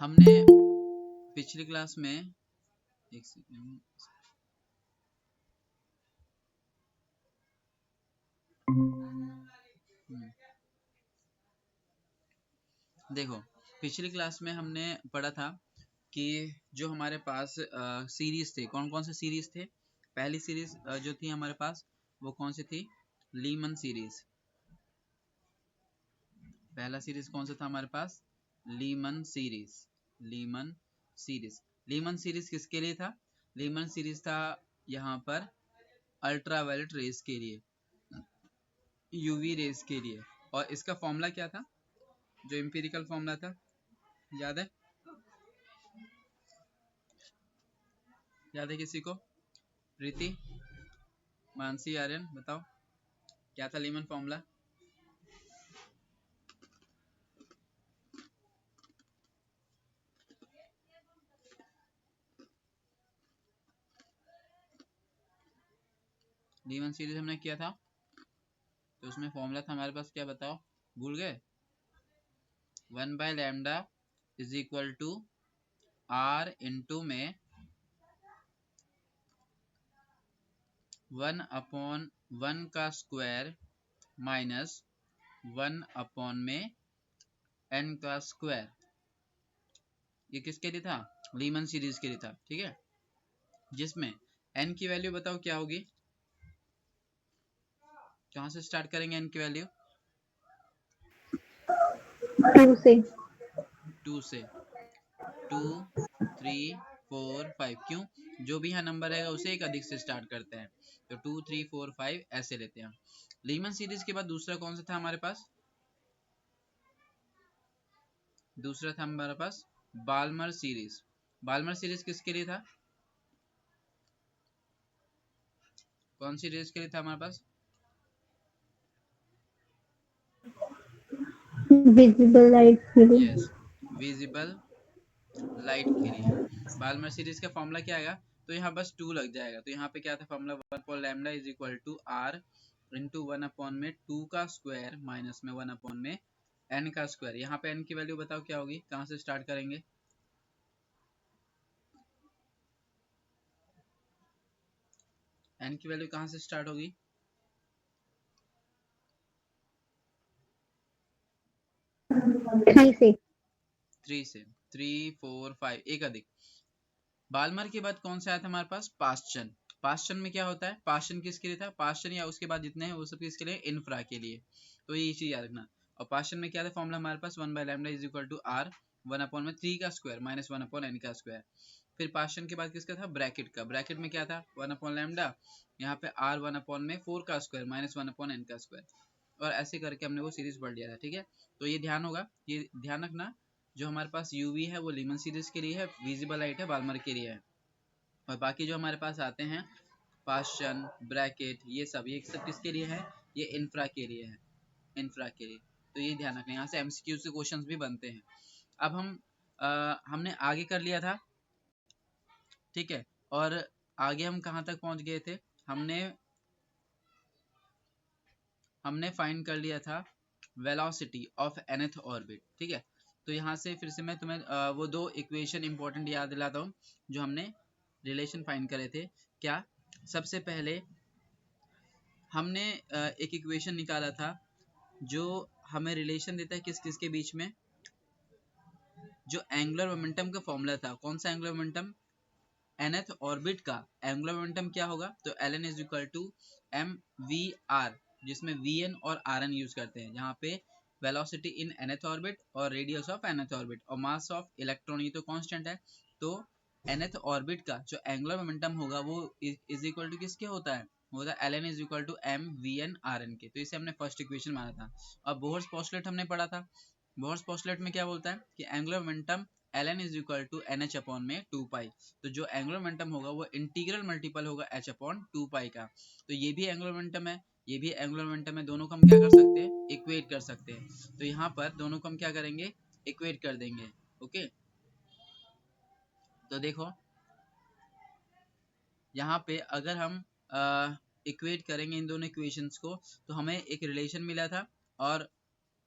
हमने पिछली क्लास में एक सेकंड देखो, पिछली क्लास में हमने पढ़ा था कि जो हमारे पास सीरीज थे, कौन कौन से सीरीज थे। पहली सीरीज जो थी हमारे पास वो कौन सी थी, लीमन सीरीज। पहला सीरीज कौन सा था हमारे पास, Lyman series. Lyman series, Lyman series किसके लिए था, लीमन सीरीज था यहाँ पर अल्ट्रावायलेट रेस के लिए, यूवी रेस के लिए। और इसका फॉर्मूला क्या था, जो एम्पिरिकल फॉर्मूला था, याद है, याद है किसी को, प्रीति, मानसी, आर्यन, बताओ क्या था लीमन फॉर्मूला। लीमन सीरीज हमने किया था तो उसमें फॉर्मूला था हमारे पास, क्या बताओ, भूल गए। 1/λ is equal to r into में 1/1 का स्क्वायर माइनस 1/n का स्क्वायर। ये किसके लिए था, लीमन सीरीज के लिए था, ठीक है। जिसमें n की वैल्यू बताओ क्या होगी, कहां से स्टार्ट करेंगे n की वैल्यू, 2 से 2 से, 2 3 4 5, क्यों, जो भी यहाँ नंबर रहेगा उसे एक अधिक से स्टार्ट करते हैं, तो 2 3 4 5 ऐसे लेते हैं। लीमन सीरीज के बाद दूसरा कौन सा था हमारे पास, दूसरा था हमारे पास बाल्मर सीरीज। बाल्मर सीरीज किसके लिए था, कौन सी रेस के लिए था हमारे पास, विजिबल लाइट के लिए। यस, विजिबल लाइट के लिए। बाल्मर सीरीज का फॉर्मूला क्या आएगा, तो यहाँ बस 2 लग जाएगा, तो यहाँ पे क्या था formula, 1/λ is equal to r into 1/में 2 का स्क्वायर माइनस में 1/में n का स्क्वायर। यहाँ पे n की वैल्यू बताओ क्या होगी, कहाँ से स्टार्ट करेंगे, n की वैल्यू कहाँ से स्टार्ट होगी, 3 से 3 से, 3 4 5 एक अधिक। बाल्मर के बाद कौन सा आया था हमारे पास, पास्चन। पास्चन में क्या होता है, पास्चन किसके लिए था, पास्चन या उसके बाद जितने हैं वो सब किसके लिए, इन्फ्रा के लिए, तो ये चीज याद रखना। और पास्चन में क्या था फॉर्मूला हमारे पास, 1/λ इज इक्वल टू r 1/में 3 का स्क्वायर माइनस 1/n का स्क्वायर। फिर पास्चन के बाद किसका था, ब्रैकेट का, ब्रैकेट में क्या था 1/λ, यहाँ पे r 1/में 4 का स्क्वायर माइनस 1/n का स्क्वायर। और ऐसे करके हमने वो सीरीज पढ़ लिया था, ठीक है। तो ये ध्यान होगा, ये ध्यान रखना, जो हमारे पास यूवी है वो लीमन सीरीज के लिए है, विजिबल लाइट है बाल्मर के लिए है। और बाकी जो हमारे पास आते हैं पास्चन, ब्रैकेट, ये सब किसके लिए है, ये इंफ्रा के लिए है, इंफ्रा के लिए। तो ये ध्यान रखना, यहाँ से एमसीक्यू से क्वेश्चंस भी बनते हैं। अब हमने आगे कर लिया था, ठीक है। और आगे हम कहाँ तक पहुंच गए थे, हमने हमने फाइंड कर लिया था वेलोसिटी ऑफ nth ऑर्बिट, ठीक है। तो यहाँ से फिर से मैं तुम्हें वो दो इक्वेशन इंपॉर्टेंट याद दिलाता हूँ जो हमने रिलेशन फाइंड करे थे। क्या, सबसे पहले हमने एक इक्वेशन निकाला था जो हमें रिलेशन देता है किस किस के बीच में, जो एंगुलर मोमेंटम का फॉर्मूला था, कौन सा एंगुलर मोमेंटम, nth ऑर्बिट का एंगुलर मोमेंटम क्या होगा, तो ln is equal to m v r, जिसमें vn और rn यूज करते हैं, जहाँ पे वेलोसिटी इन nth ऑर्बिट और रेडियस ऑफ nth ऑर्बिट और मास ऑफ इलेक्ट्रॉन ये तो कांस्टेंट है। तो nth ऑर्बिट का जो एंगुलर मोमेंटम होगा वो इज इक्वल टू किसके होता है, होता है ln is equal to m v n r n के। तो इसे हमने फर्स्ट इक्वेशन माना था। और बोहर्स पोस्टुलेट हमने पढ़ा था, बोहर्स पोस्टुलेट में क्या बोलता है कि angular momentum ln is equal to n h upon में 2 पाई। तो जो एंगुलर मोमेंटम होगा वो इंटीग्रल मल्टीपल होगा h अपॉन 2 पाई का। तो ये भी एंगुलर मोमेंटम है, ये भी एंगुलर मोमेंटम है, दोनों को हम क्या कर सकते हैं, इक्वेट कर सकते हैं। तो यहाँ पर दोनों को हम क्या करेंगे, इक्वेट कर देंगे, ओके। तो देखो यहाँ पे अगर हम इक्वेट करेंगे इन दोनों इक्वेशंस को तो हमें एक रिलेशन मिला था। और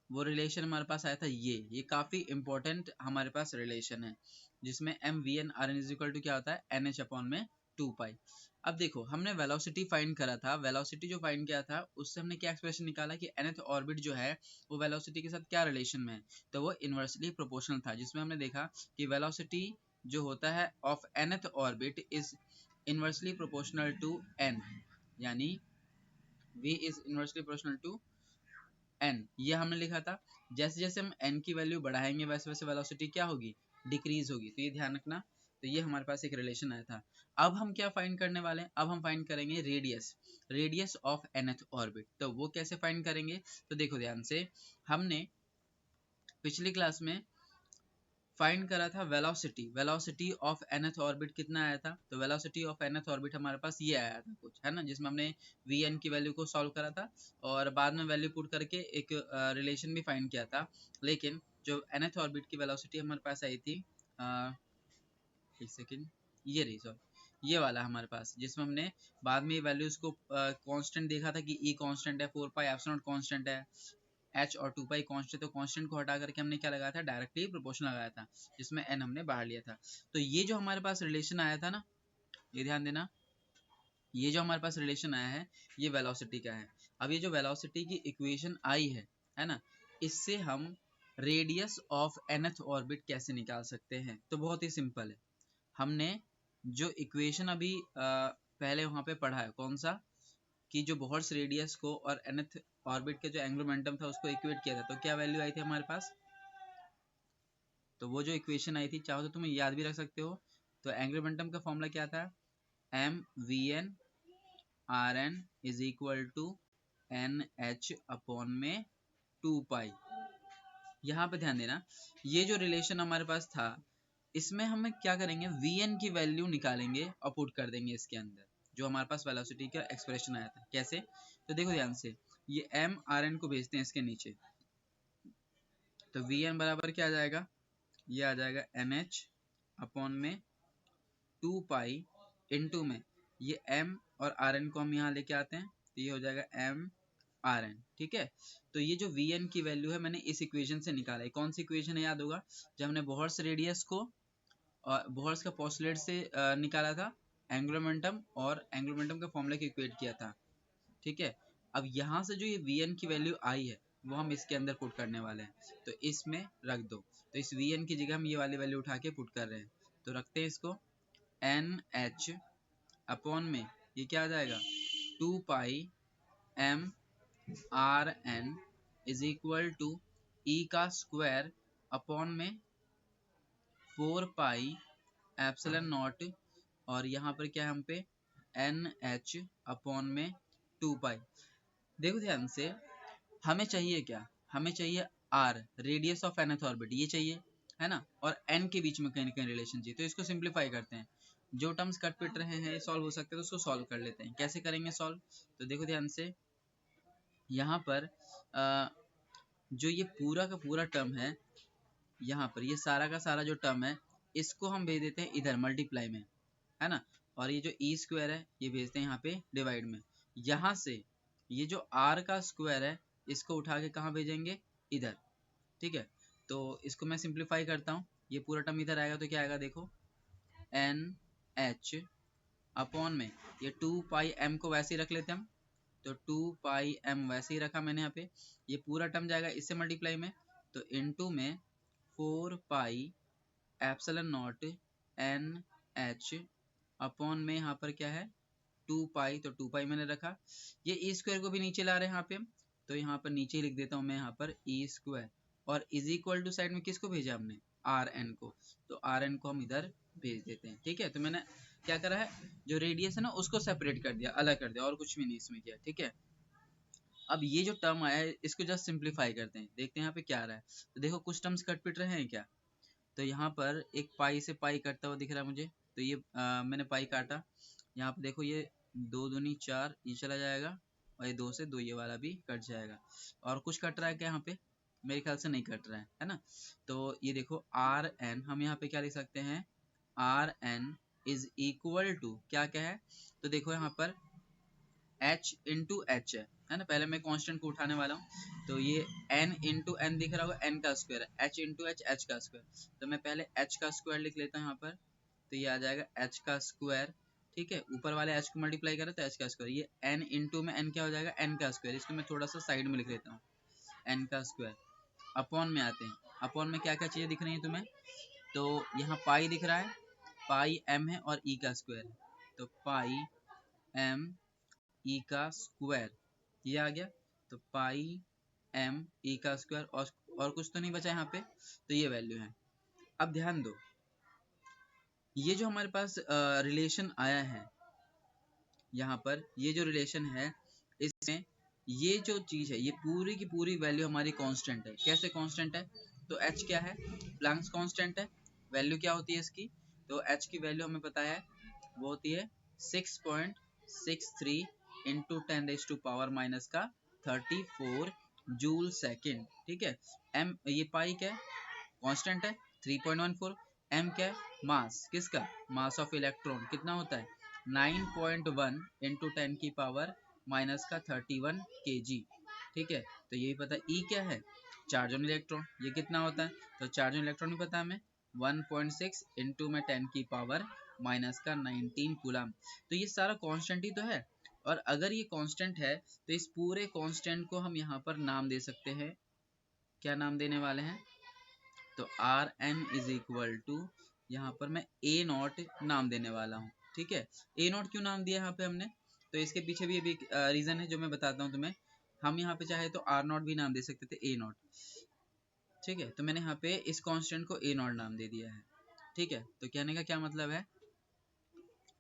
वो रिलेशन हमारे पास आया था, ये काफी इंपॉर्टेंट हमारे पास रिलेशन है, जिसमें m v n r n is equal to क्या होता है, एन एच अपॉन में 2 पाई। अब देखो हमने वेलोसिटी फाइंड करा था, वेलोसिटी जो फाइंड किया था उससे हमने क्या एक्सप्रेशन निकाला कि nth ऑर्बिट जो है वो वेलोसिटी के साथ क्या रिलेशन में है, तो वो इनवर्सली प्रोपोर्शनल था, जिसमें हमने देखा कि वेलोसिटी जो होता है of nth orbit is inversely proportional to n, यानी v is inversely proportional to n, ये हमने लिखा था। जैसे जैसे हम n की वैल्यू बढ़ाएंगे वैसे वैसे वेलोसिटी क्या होगी, डिक्रीज होगी, तो ये ध्यान रखना। तो ये हमारे पास एक रिलेशन आया था। अब हम क्या फाइंड करने वाले हैं, अब हम फाइंड करेंगे radius, radius of nth orbit. तो वो कैसे फाइंड करेंगे, तो देखो ध्यान से, हमने पिछली क्लास में फाइंड करा था velocity, velocity of nth orbit कितना आया था, तो वेलोसिटी ऑफ nth ऑर्बिट हमारे पास ये आया था कुछ, है ना, जिसमें हमने vn की वैल्यू को सॉल्व करा था और बाद में वैल्यू पुट करके एक रिलेशन भी फाइंड किया था। लेकिन जो nth ऑर्बिट की वेलोसिटी हमारे पास आई थी, एक सेकेंड, ये रही, सॉरी ये वाला हमारे पास, जिसमें हमने बाद में वैल्यूज को कांस्टेंट देखा था कि ई कांस्टेंट है, 4 पाई एप्सिलॉन कांस्टेंट है, h और 2 पाई कांस्टेंट, तो कांस्टेंट को हटा करके हमने क्या लगाया था, डायरेक्टली प्रोपोर्शनल लगाया था, जिसमें n हमने बाहर लिया था। तो ये जो हमारे पास रिलेशन आया था ना, ये ध्यान देना, ये जो हमारे पास रिलेशन आया है ये वेलोसिटी का है। अब ये जो वेलोसिटी की इक्वेशन आई है ना, इससे हम रेडियस ऑफ nth ऑर्बिट कैसे निकाल सकते हैं, तो बहुत ही सिंपल है। हमने जो इक्वेशन अभी पहले वहां पे पढ़ा है, कौन सा, कि जो बोहर्स रेडियस को और nth ऑर्बिट के जो एंगुलर मोमेंटम था उसको इक्वेट किया था, तो क्या वैल्यू आई थी हमारे पास, तो वो जो इक्वेशन आई थी, चाहो तो तुम याद भी रख सकते हो। तो एंगुलर मोमेंटम का फॉर्मूला क्या था, m v n r n is equal to n h upon में 2 पाई। यहाँ पे ध्यान देना, ये जो रिलेशन हमारे पास था इसमें हम क्या करेंगे, vn की वैल्यू निकालेंगे और पुट कर देंगे इसके अंदर, जो हमारे पास वेलोसिटी का एक्सप्रेशन आया था। कैसे, तो देखो ध्यान से, ये m आर एन को भेजते हैं इसके नीचे, तो vn बराबर क्या आ जाएगा, ये आ जाएगा nh अपॉन में 2 पाई इंटू में ये m और आर एन को हम यहाँ लेके आते हैं, तो ये हो जाएगा m आर एन, ठीक है। तो ये जो vn की वैल्यू है मैंने इस इक्वेशन से निकाला है, कौन सी इक्वेशन है याद होगा, जब हमने बोहर्स रेडियस को और बोहर्स का पोस्टुलेट से निकाला था एंगुलर मोमेंटम, और एंगुलर मोमेंटम के फॉर्मूले को इक्वेट किया था, ठीक है। अब यहाँ से जो ये vn की वैल्यू आई है वो हम इसके अंदर पुट करने वाले हैं, तो इसमें रख दो, तो इस vn की जगह हम ये वाली वैल्यू उठा के पुट कर रहे हैं, तो रखते हैं इसको, एन एच अपॉन में ये क्या आ जाएगा, 2 pi m r n is equal to e का स्क्वायर अपॉन में 4 पाई एप्सिलॉन नॉट, और यहाँ पर क्या है हम पे एन एच अपॉन में 2 पाई। देखो ध्यान से, हमें चाहिए क्या, हमें चाहिए r, radius of nth orbit, ये चाहिए, है ना, और n के बीच में कहीं ना कहीं रिलेशन चाहिए। तो इसको सिंप्लीफाई करते हैं, जो टर्म्स कट पिट रहे हैं सॉल्व हो सकते हैं, तो उसको सॉल्व कर लेते हैं। कैसे करेंगे सॉल्व, तो देखो ध्यान से, यहाँ पर जो ये पूरा का पूरा टर्म है, यहाँ पर ये सारा का सारा जो टर्म है इसको हम भेज देते हैं इधर मल्टीप्लाई में, है ना, और ये जो ई स्क्वायर है ये भेजते हैं यहाँ पे डिवाइड में। यहाँ से ये जो आर का स्क्वायर है इसको उठा के कहाँ भेजेंगे, इधर, ठीक है। तो इसको मैं सिंप्लीफाई करता हूँ, ये पूरा टर्म इधर आएगा तो क्या आएगा, देखो एन एच अपॉन में ये 2 पाई एम को वैसे ही रख लेते हैं हम, तो 2 पाई एम वैसे ही रखा मैंने यहाँ पे, ये पूरा टर्म जाएगा इससे मल्टीप्लाई में, तो इनटू में 4 पाई epsilon not an h upon में यहाँ पर क्या है 2 पाई, तो 2 पाई मैंने रखा, ये ई स्क्वायर को भी नीचे ला रहे हैं यहाँ पे, तो यहाँ पर नीचे लिख देता हूँ मैं यहाँ पर ई स्क्वायर, और इज इक्वल टू साइड में किसको भेजा हमने, आर एन को, तो आर एन को हम इधर भेज देते हैं, ठीक है। तो मैंने क्या करा है, जो रेडियस है ना उसको सेपरेट कर दिया, अलग कर दिया, और कुछ भी नहीं इसमें किया, ठीक है। अब ये जो टर्म आया है इसको जस्ट सिंप्लीफाई करते हैं, देखते हैं यहाँ पे क्या आ रहा है। तो देखो कुछ टर्म्स कट पिट रहे हैं क्या, तो यहाँ पर एक पाई से पाई कटता हुआ दिख रहा है मुझे, तो ये मैंने पाई काटा, यहाँ पे देखो ये 2 दूनी 4 ये चला जाएगा, और ये 2 से 2 ये वाला भी कट जाएगा, और कुछ कट रहा है क्या यहाँ पे, मेरे ख्याल से नहीं कट रहा है ना। तो ये देखो आर एन, हम यहाँ पे क्या लिख सकते हैं, r n is equal to क्या क्या है, तो देखो यहाँ पर h इंटू एच है ना। पहले मैं कांस्टेंट को उठाने वाला हूँ, तो ये n इंटू एन दिख रहा होगा, n का स्क्वायर है, h इंटू एच, h का स्क्वायर। तो मैं पहले h का स्क्वायर लिख लेता हूँ यहाँ पर, तो ये आ जाएगा h का स्क्वायर, ठीक है। ऊपर वाले h को मल्टीप्लाई करें तो h का स्क्वायर, ये n इंटू में n क्या हो जाएगा, n का स्क्वायर। इसको मैं थोड़ा सा साइड में लिख लेता हूँ, n का स्क्वायर। अपॉन में आते हैं, अपॉन में क्या क्या चीज़ें दिख रही हैं तुम्हें, तो यहाँ पाई दिख रहा है, पाई m है और e का स्क्वायर है, तो पाई m e का स्क्वायर ये आ गया। तो पाई m e का स्क्वायर, और कुछ तो नहीं बचा यहाँ पे, तो ये वैल्यू है। अब ध्यान दो, ये जो हमारे पास रिलेशन आया है यहाँ पर, ये जो रिलेशन है इसमें ये जो चीज़ है, ये पूरी की पूरी वैल्यू हमारी कांस्टेंट है। कैसे कांस्टेंट है, तो h क्या है, प्लैंक्स कांस्टेंट है। वैल्यू क्या होती है इसकी, तो h की वैल्यू हमें पता है, वो होती है 6.63 इंटू 10⁻⁻34 जूल सेकेंड, ठीक है। m ये पाई क्या है, कांस्टेंट है 3.14, m क्या है, मास किसका, मास ऑफ इलेक्ट्रॉन कितना होता है 9.1 इंटू 10⁻⁻31 kg, ठीक है। तो यही पता है। E क्या है, चार्ज ऑन इलेक्ट्रॉन, ये कितना होता है, तो चार्ज ऑन इलेक्ट्रॉन भी पता है हमें 1.6 इंटू में 10⁻⁻19 कूलम। तो ये सारा कांस्टेंट ही तो है, और अगर ये कांस्टेंट है तो इस पूरे कांस्टेंट को हम यहाँ पर नाम दे सकते हैं। क्या नाम देने वाले हैं, तो r n is equal to, यहाँ पर मैं ए नॉट नाम देने वाला हूँ, ठीक है। ए नॉट क्यों नाम दिया यहाँ पे हमने, तो इसके पीछे भी अभी रीजन है जो मैं बताता हूँ तुम्हें। हम यहाँ पे चाहे तो आर नॉट भी नाम दे सकते थे, ए नॉट, ठीक है। तो मैंने यहाँ पे इस कांस्टेंट को ए नॉट नाम दे दिया है, ठीक है। तो कहने का क्या मतलब है,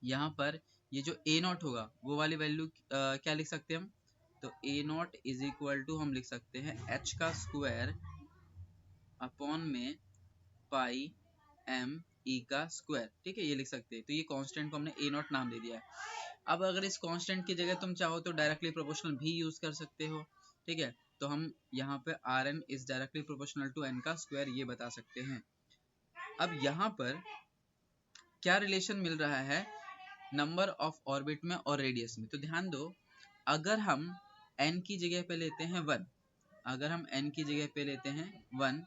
यहाँ पर ये जो ए नॉट होगा वो वाली वैल्यू क्या लिख सकते हैं हम, तो ए नॉट इज इक्वल टू हम लिख सकते हैं एच का स्क्वायर अपॉन में पाई एम ई का स्क्वायर, ठीक है, ये लिख सकते हैं। तो ये कांस्टेंट को हमने ए नॉट नाम दे दिया है। अब अगर इस कांस्टेंट की जगह तुम चाहो तो डायरेक्टली प्रोपोर्शनल भी यूज कर सकते हो, ठीक है। तो हम यहाँ पे r n is directly proportional to n का स्क्वायर ये बता सकते हैं। अब यहाँ पर क्या रिलेशन मिल रहा है नंबर ऑफ ऑर्बिट में और रेडियस में, तो ध्यान दो, अगर हम n की जगह पे लेते हैं 1, अगर हम n की जगह पे लेते हैं 1,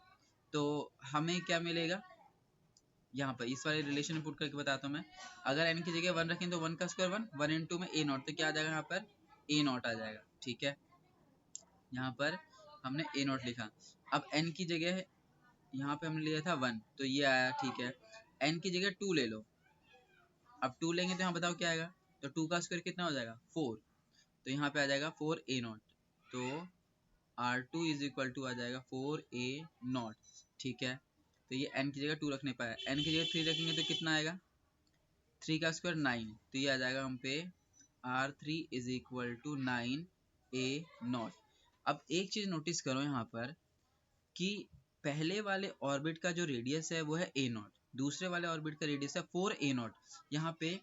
तो हमें क्या मिलेगा, यहाँ पर इस वाले रिलेशन में पुट करके बताता हूँ मैं। अगर n की जगह 1 रखें तो 1 का स्क्वायर 1, 1 इंटू में a नॉट, तो क्या आ जाएगा यहाँ पर a नॉट आ जाएगा, ठीक है। यहाँ पर हमने a नॉट लिखा। अब n की जगह यहाँ पे हमने लिया था 1, तो ये आया, ठीक है। n की जगह 2 ले लो, अब 2 लेंगे तो यहाँ बताओ क्या आएगा, तो 2 का स्क्वायर कितना हो जाएगा 4, तो यहाँ पे आ जाएगा 4a नॉट, तो R2 इज इक्वल टू आ जाएगा 4a नॉट, ठीक है। तो ये n की जगह 2 रखने पाया, n की जगह 3 रखेंगे तो कितना आएगा, 3 का स्क्वायर 9, तो ये आ जाएगा हम पे R3 is equal to 9a not. अब एक चीज नोटिस करो यहाँ पर कि पहले वाले ऑर्बिट का जो रेडियस है वो है a नॉट, दूसरे वाले ऑर्बिट का रेडियस है 4a नॉट। यहाँ पे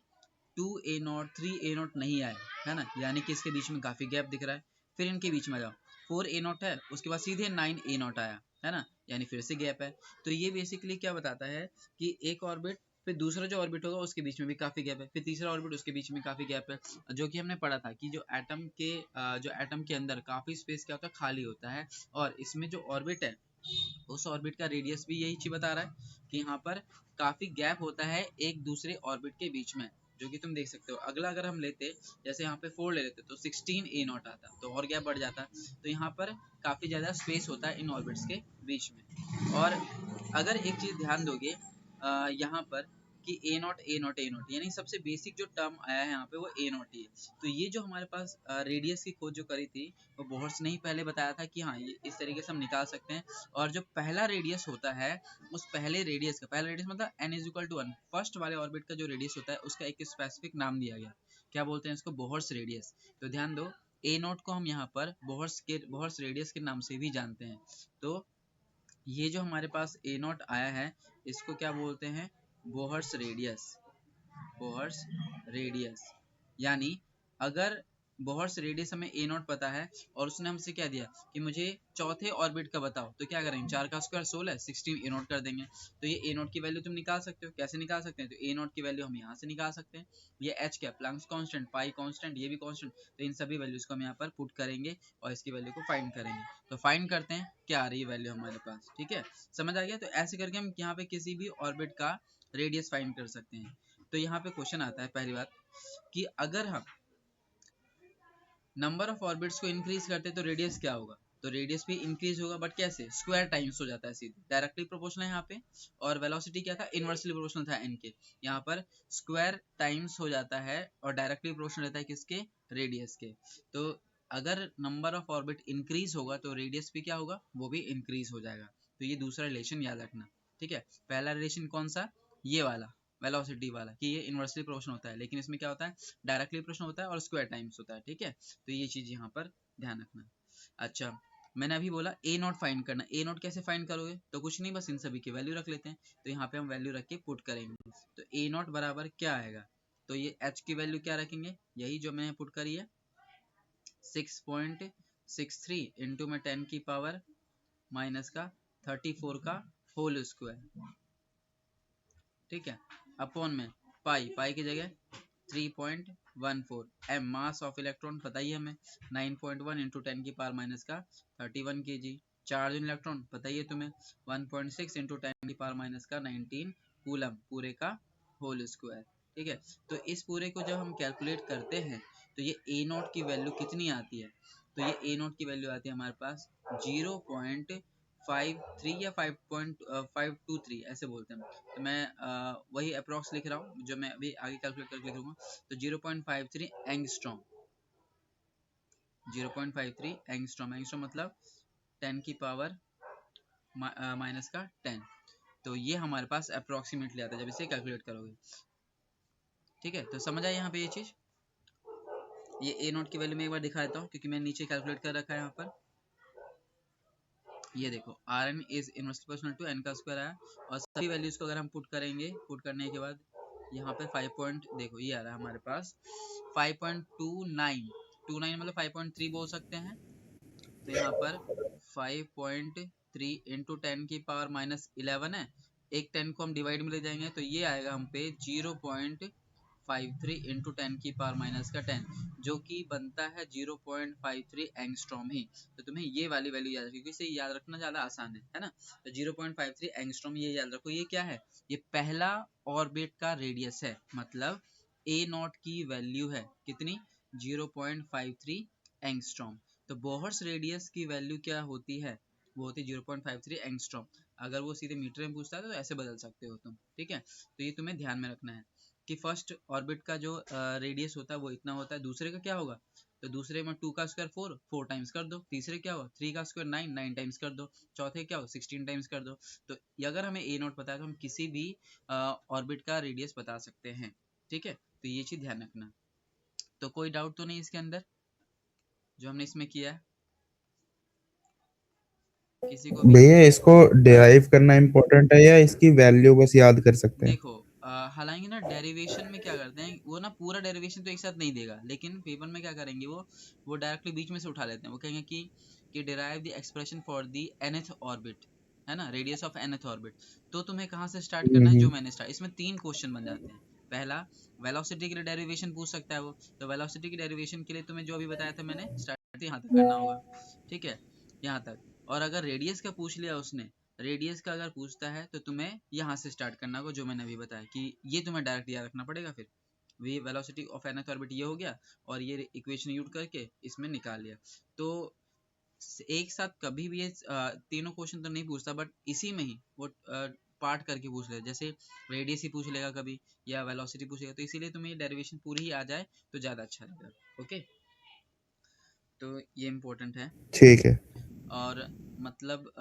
2a नॉट 3a नॉट नहीं आया है ना, यानी कि इसके बीच में काफी गैप दिख रहा है। फिर इनके बीच में आ जाओ, 4a नॉट है, उसके बाद सीधे 9a नॉट आया है ना, यानी फिर से गैप है। तो ये बेसिकली क्या बताता है कि एक ऑर्बिट, फिर दूसरा जो ऑर्बिट होगा उसके बीच में भी काफी गैप है, फिर तीसरा ऑर्बिट उसके बीच में काफी गैप है। जो कि हमने पढ़ा था कि जो एटम के अंदर काफी स्पेस क्या होता है, खाली होता है, और इसमें जो ऑर्बिट है उस ऑर्बिट का रेडियस भी यही चीज बता रहा है कि यहाँ पर काफी गैप होता है एक दूसरे ऑर्बिट के बीच में, जो कि तुम देख सकते हो। अगला अगर हम लेते, जैसे यहाँ पे 4 ले लेते तो 16a नॉट आता, तो और गैप बढ़ जाता। तो यहाँ पर काफी ज्यादा स्पेस होता है इन ऑर्बिट्स के बीच में। और अगर एक चीज ध्यान दोगे यहाँ पर कि ए नॉट यानी सबसे बेसिक जो टर्म आया है यहाँ पे वो ए नॉट ही है। तो ये जो हमारे पास रेडियस की खोज जो करी थी वो बोहर्स ने ही पहले बताया था कि हाँ ये इस तरीके से हम निकाल सकते हैं। और जो पहला रेडियस होता है उस पहले रेडियस का, पहला रेडियस मतलब n is equal to 1, first वाले ऑर्बिट का जो रेडियस होता है उसका एक स्पेसिफिक नाम दिया गया, क्या बोलते हैं इसको, बोहर्स रेडियस। तो ध्यान दो, ए नॉट को हम यहाँ पर बोहर्स रेडियस के नाम से भी जानते हैं। तो ये जो हमारे पास ए नॉट आया है इसको क्या बोलते हैं, बोहर्स रेडियस, बोहर्स रेडियस। यानी अगर बोहर्स रेडियस हमें ए नॉट पता है और उसने हमसे क्या दिया कि मुझे चौथे ऑर्बिट का बताओ, तो क्या करेंगे 4 का स्क्वायर 16 16 ए नॉट कर देंगे। तो ये ए नॉट की वैल्यू तुम निकाल सकते हो, कैसे निकाल सकते हैं, तो ए नॉट की वैल्यू हम यहाँ से निकाल सकते हैं। ये एच क्या प्लैंक्स कांस्टेंट, पाई कांस्टेंट, ये भी कांस्टेंट, तो इन सभी वैल्यूज को हम यहाँ पर पुट करेंगे और इसकी वैल्यू को फाइंड करेंगे। तो फाइंड करते हैं क्या आ रही है वैल्यू हमारे पास, ठीक है, समझ आ गया। तो ऐसे करके हम यहाँ पे किसी भी ऑर्बिट का रेडियस फाइंड कर सकते हैं। तो यहाँ पे क्वेश्चन आता है पहली बात कि अगर हम नंबर ऑफ ऑर्बिट्स को इंक्रीज करते तो रेडियस क्या होगा, तो रेडियस भी इंक्रीज होगा, बट कैसे, स्क्वायर टाइम्स हो जाता है, सीधे डायरेक्टली प्रोपोर्शनल है यहाँ पे। और वेलोसिटी क्या था, इनवर्सली प्रोपोर्शनल था n के, यहाँ पर स्क्वायर टाइम्स हो जाता है और डायरेक्टली प्रोपोर्शनल रहता है किसके, रेडियस के। तो अगर नंबर ऑफ ऑर्बिट इंक्रीज होगा तो रेडियस भी क्या होगा, वो भी इंक्रीज हो जाएगा। तो ये दूसरा रिलेशन याद रखना, ठीक है। पहला रिलेशन कौन सा, ये वाला वेलोसिटी वाला, कि ये इनवर्सली प्रोपोर्शनल होता है, लेकिन इसमें क्या होता है, डायरेक्टली प्रोपोर्शनल होता है और स्क्वायर टाइम्स होता है, ठीक है। तो ये चीज यहाँ पर ध्यान रखना। अच्छा, मैंने अभी बोला ए नॉट फाइंड करना, ए नॉट कैसे फाइंड करोगे, तो कुछ नहीं, बस इन सभी की वैल्यू रख लेते हैं। तो यहाँ पे हम वैल्यू रख के पुट करेंगे, तो ए नॉट बराबर क्या आएगा, तो ये एच की वैल्यू क्या रखेंगे, यही जो मैंने पुट करी है 6.63 इंटू में 10 की पावर माइनस का 34 का होल स्क्वायर, ठीक है, अपॉन में पाई की जगह 3.14 m, मास ऑफ इलेक्ट्रॉन पता ही हमें 9.1 इंटू 10 की पावर माइनस का 31 kg, चार्ज इन इलेक्ट्रॉन पता ही है तुम्हें 1.6 इंटू 10 की पावर माइनस का 19 कूलम, पूरे का होल स्क्वायर, ठीक है। तो इस पूरे को जब हम कैलकुलेट करते हैं तो ये ए नॉट की वैल्यू कितनी आती है, तो ये ए नॉट की वैल्यू आती है हमारे पास 0.53 या 5.523 ऐसे बोलते हैं। तो मैं वही अप्रॉक्स लिख रहा हूँ जो मैं अभी आगे कैलकुलेट करके लिखूंगा। तो 0.53 एंगस्ट्रॉम, 0.53 एंगस्ट्रॉम, एंगस्ट्रॉम मतलब 10 की पावर माइनस का 10। तो ये हमारे पास अप्रोक्सीमेटली आता है जब इसे कैलकुलेट करोगे, ठीक है। तो समझ आए यहाँ पे ये चीज। ये ए नोट की वैल्यू मैं एक बार दिखा देता हूँ क्योंकि मैंने नीचे कैलकुलेट कर रखा है यहाँ पर। ये देखो r n is inversely proportional to n का स्क्वायर आया और सभी वैल्यूज को अगर हम पुट करेंगे, पुट करने के बाद यहाँ पे 5 पॉइंट देखो ये आ रहा है हमारे पास 5.29 मतलब 5.3 बोल सकते हैं। तो यहाँ पर 5.3 इंटू 10 की पावर माइनस 11 है, एक 10 को हम डिवाइड में ले जाएंगे तो ये आएगा हम पे 0.53 इंटू 10 की पावर माइनस का 10, जो कि बनता है 0.53 एंगस्ट्रॉम ही। तो तुम्हें ये वाली वैल्यू याद रखो क्योंकि इसे याद रखना ज़्यादा आसान है ना। तो 0.53 एंगस्ट्रॉम ये याद रखो, ये क्या है, ये पहला ऑर्बिट का रेडियस है, मतलब ए नॉट की वैल्यू है कितनी 0.53 एंगस्ट्रॉम। तो बोहर्स रेडियस की वैल्यू क्या होती है, वो होती है 0.53 एंगस्ट्रॉम। अगर वो सीधे मीटर में पूछता है तो ऐसे बदल सकते हो तुम, ठीक है। तो ये तुम्हें ध्यान में रखना है कि फर्स्ट ऑर्बिट का जो रेडियस होता है वो इतना होता है, दूसरे का क्या होगा, तो दूसरे में 2 का स्क्वायर 4 टाइम्स कर दो, तीसरे क्या होगा 3 का स्क्वायर 9 टाइम्स कर दो, चौथे क्या हो 16 टाइम्स कर दो। तो अगर हमें ए नॉट पता है तो हम किसी भी ऑर्बिट का रेडियस बता सकते हैं, ठीक है। तो ये चीज ध्यान रखना। तो कोई डाउट तो नहीं इसके अंदर जो हमने इसमें किया है, किसी को भी। भैया इसको डिराइव करना इम्पोर्टेंट है या इसकी वैल्यू बस याद कर सकते हैं? देखो हालांकि ना डेरिवेशन में क्या करते हैं वो ना पूरा डेरिवेशन तो एक साथ नहीं देगा, लेकिन पेपर में क्या करेंगे वो डायरेक्टली बीच में से उठा लेते हैं। वो कहेंगे कि derive the expression for the nth orbit, है ना, रेडियस ऑफ nth ऑर्बिट। तो तुम्हें कहाँ से स्टार्ट करना है, जो मैंने स्टार्ट, इसमें 3 क्वेश्चन बन जाते हैं। पहला वेलोसिटी के लिए डेरिवेशन पूछ सकता है वो, तो वेलोसिटी की डेरिवेशन के लिए तुम्हें जो अभी बताया था मैंने स्टार्ट यहाँ तक करना होगा, ठीक है, यहाँ तक। और अगर रेडियस का पूछ लिया उसने, रेडियस का अगर पूछता है तो तुम्हें यहाँ से स्टार्ट करना होगा जो मैंने अभी बताया कि ये तुम्हें डायरेक्ट याद रखना पड़ेगा। फिर v velocity of nth orbit ये हो गया और ये इक्वेशन यूज करके इसमें निकाल लिया। तो एक साथ कभी भी ये तीनों क्वेश्चन तो नहीं पूछता, बट इसी में ही वो पार्ट करके पूछ लेगा, जैसे रेडियस ही पूछ लेगा कभी या वेलोसिटी पूछेगा, तो इसीलिए तुम्हें डेरिवेशन पूरी ही आ जाए तो ज़्यादा अच्छा रहेगा। ओके, तो ये इम्पोर्टेंट है। ठीक है। और मतलब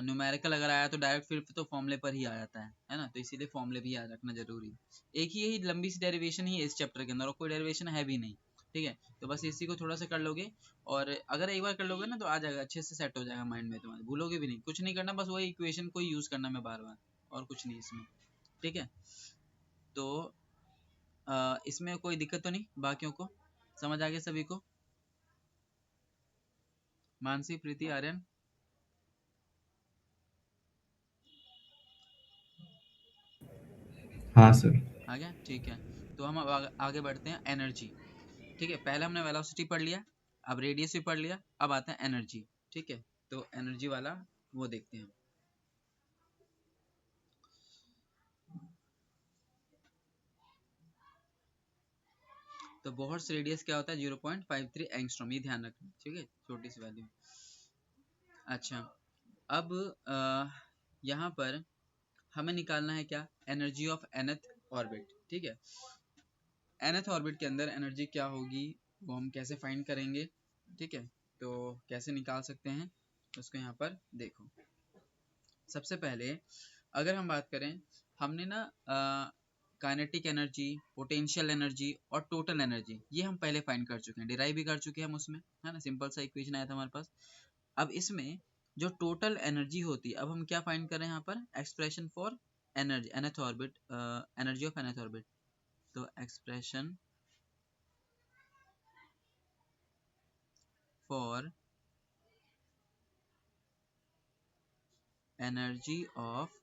न्यूमेरिकल अगर आया तो डायरेक्ट फिर तो फॉर्मूले पर ही आ जाता है ना, तो इसीलिए फॉर्मूले भी याद रखना जरूरी है। एक ही यही लंबी सी डेरिवेशन ही है इस चैप्टर के अंदर और कोई डेरिवेशन है भी नहीं, ठीक है। तो बस इसी को थोड़ा सा कर लोगे और अगर एक बार कर लोगे ना तो आ जाएगा, अच्छे से सेट हो जाएगा माइंड में तुम्हारे, भूलोगे भी नहीं, कुछ नहीं करना, बस वही इक्वेशन को यूज करना है बार बार और कुछ नहीं इसमें, ठीक है। तो इसमें कोई दिक्कत तो नहीं, बाकियों को समझ आ गया सभी को। मानसी, प्रीति, आर्यन, हाँ सर। आ गया? ठीक है, तो हम अब आगे बढ़ते हैं एनर्जी। ठीक है, पहले हमने वेलोसिटी पढ़ लिया, अब रेडियस भी पढ़ लिया, अब आता है एनर्जी। ठीक है, तो एनर्जी वाला वो देखते हैं। तो बोहर्स रेडियस क्या होता है? 0.53 एंगस्ट्रॉम, ये ध्यान रखना। ठीक है, छोटी सी वैल्यू। अच्छा, अब यहाँ पर हमें निकालना है क्या? Energy of nth orbit. ठीक है, nth ऑर्बिट के अंदर एनर्जी क्या होगी वो हम कैसे फाइंड करेंगे? ठीक है, तो कैसे निकाल सकते हैं उसको यहाँ पर देखो। सबसे पहले अगर हम बात करें, हमने ना काइनेटिक एनर्जी, पोटेंशियल एनर्जी और टोटल एनर्जी ये हम पहले फाइंड कर चुके हैं, डिराइव भी कर चुके हैं हम उसमें, है ना? सिंपल सा इक्वेशन आया था हमारे पास। अब इसमें जो टोटल एनर्जी होती है, अब हम क्या फाइंड कर रहे हैं यहाँ पर? Expression for energy nth orbit, energy of nth orbit. तो expression for energy of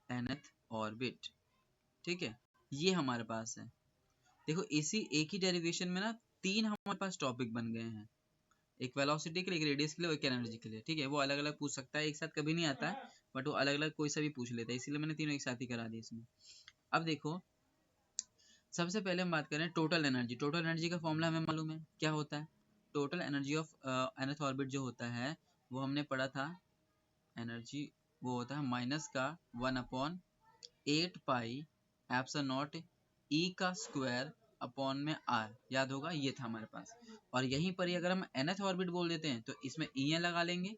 nth orbit. ठीक है, ये हमारे पास है। देखो इसी एक ही डेरिवेशन में ना तीन हमारे पास टॉपिक बन गए हैं, एक वेलोसिटी के लिए, एक रेडियस के लिए और एक एनर्जी के लिए। ठीक है, वो अलग अलग पूछ सकता है, एक साथ कभी नहीं आता है, बट वो अलग अलग कोई सा भी पूछ लेता है, इसीलिए मैंने तीनों एक साथ ही करा दिया इसमें। अब देखो, सबसे पहले हम बात करें टोटल एनर्जी। टोटल एनर्जी का फॉर्मूला हमें मालूम है क्या होता है? Total energy of nth orbit जो होता है वो हमने पढ़ा था, एनर्जी वो होता है माइनस का 1/8 पाई एप्सिलॉन नॉट ई का स्क्वायर अपॉन में आर, याद होगा ये था हमारे पास। और यहीं पर ही अगर हम nth ऑर्बिट बोल देते हैं तो इसमें ई एन लगा लेंगे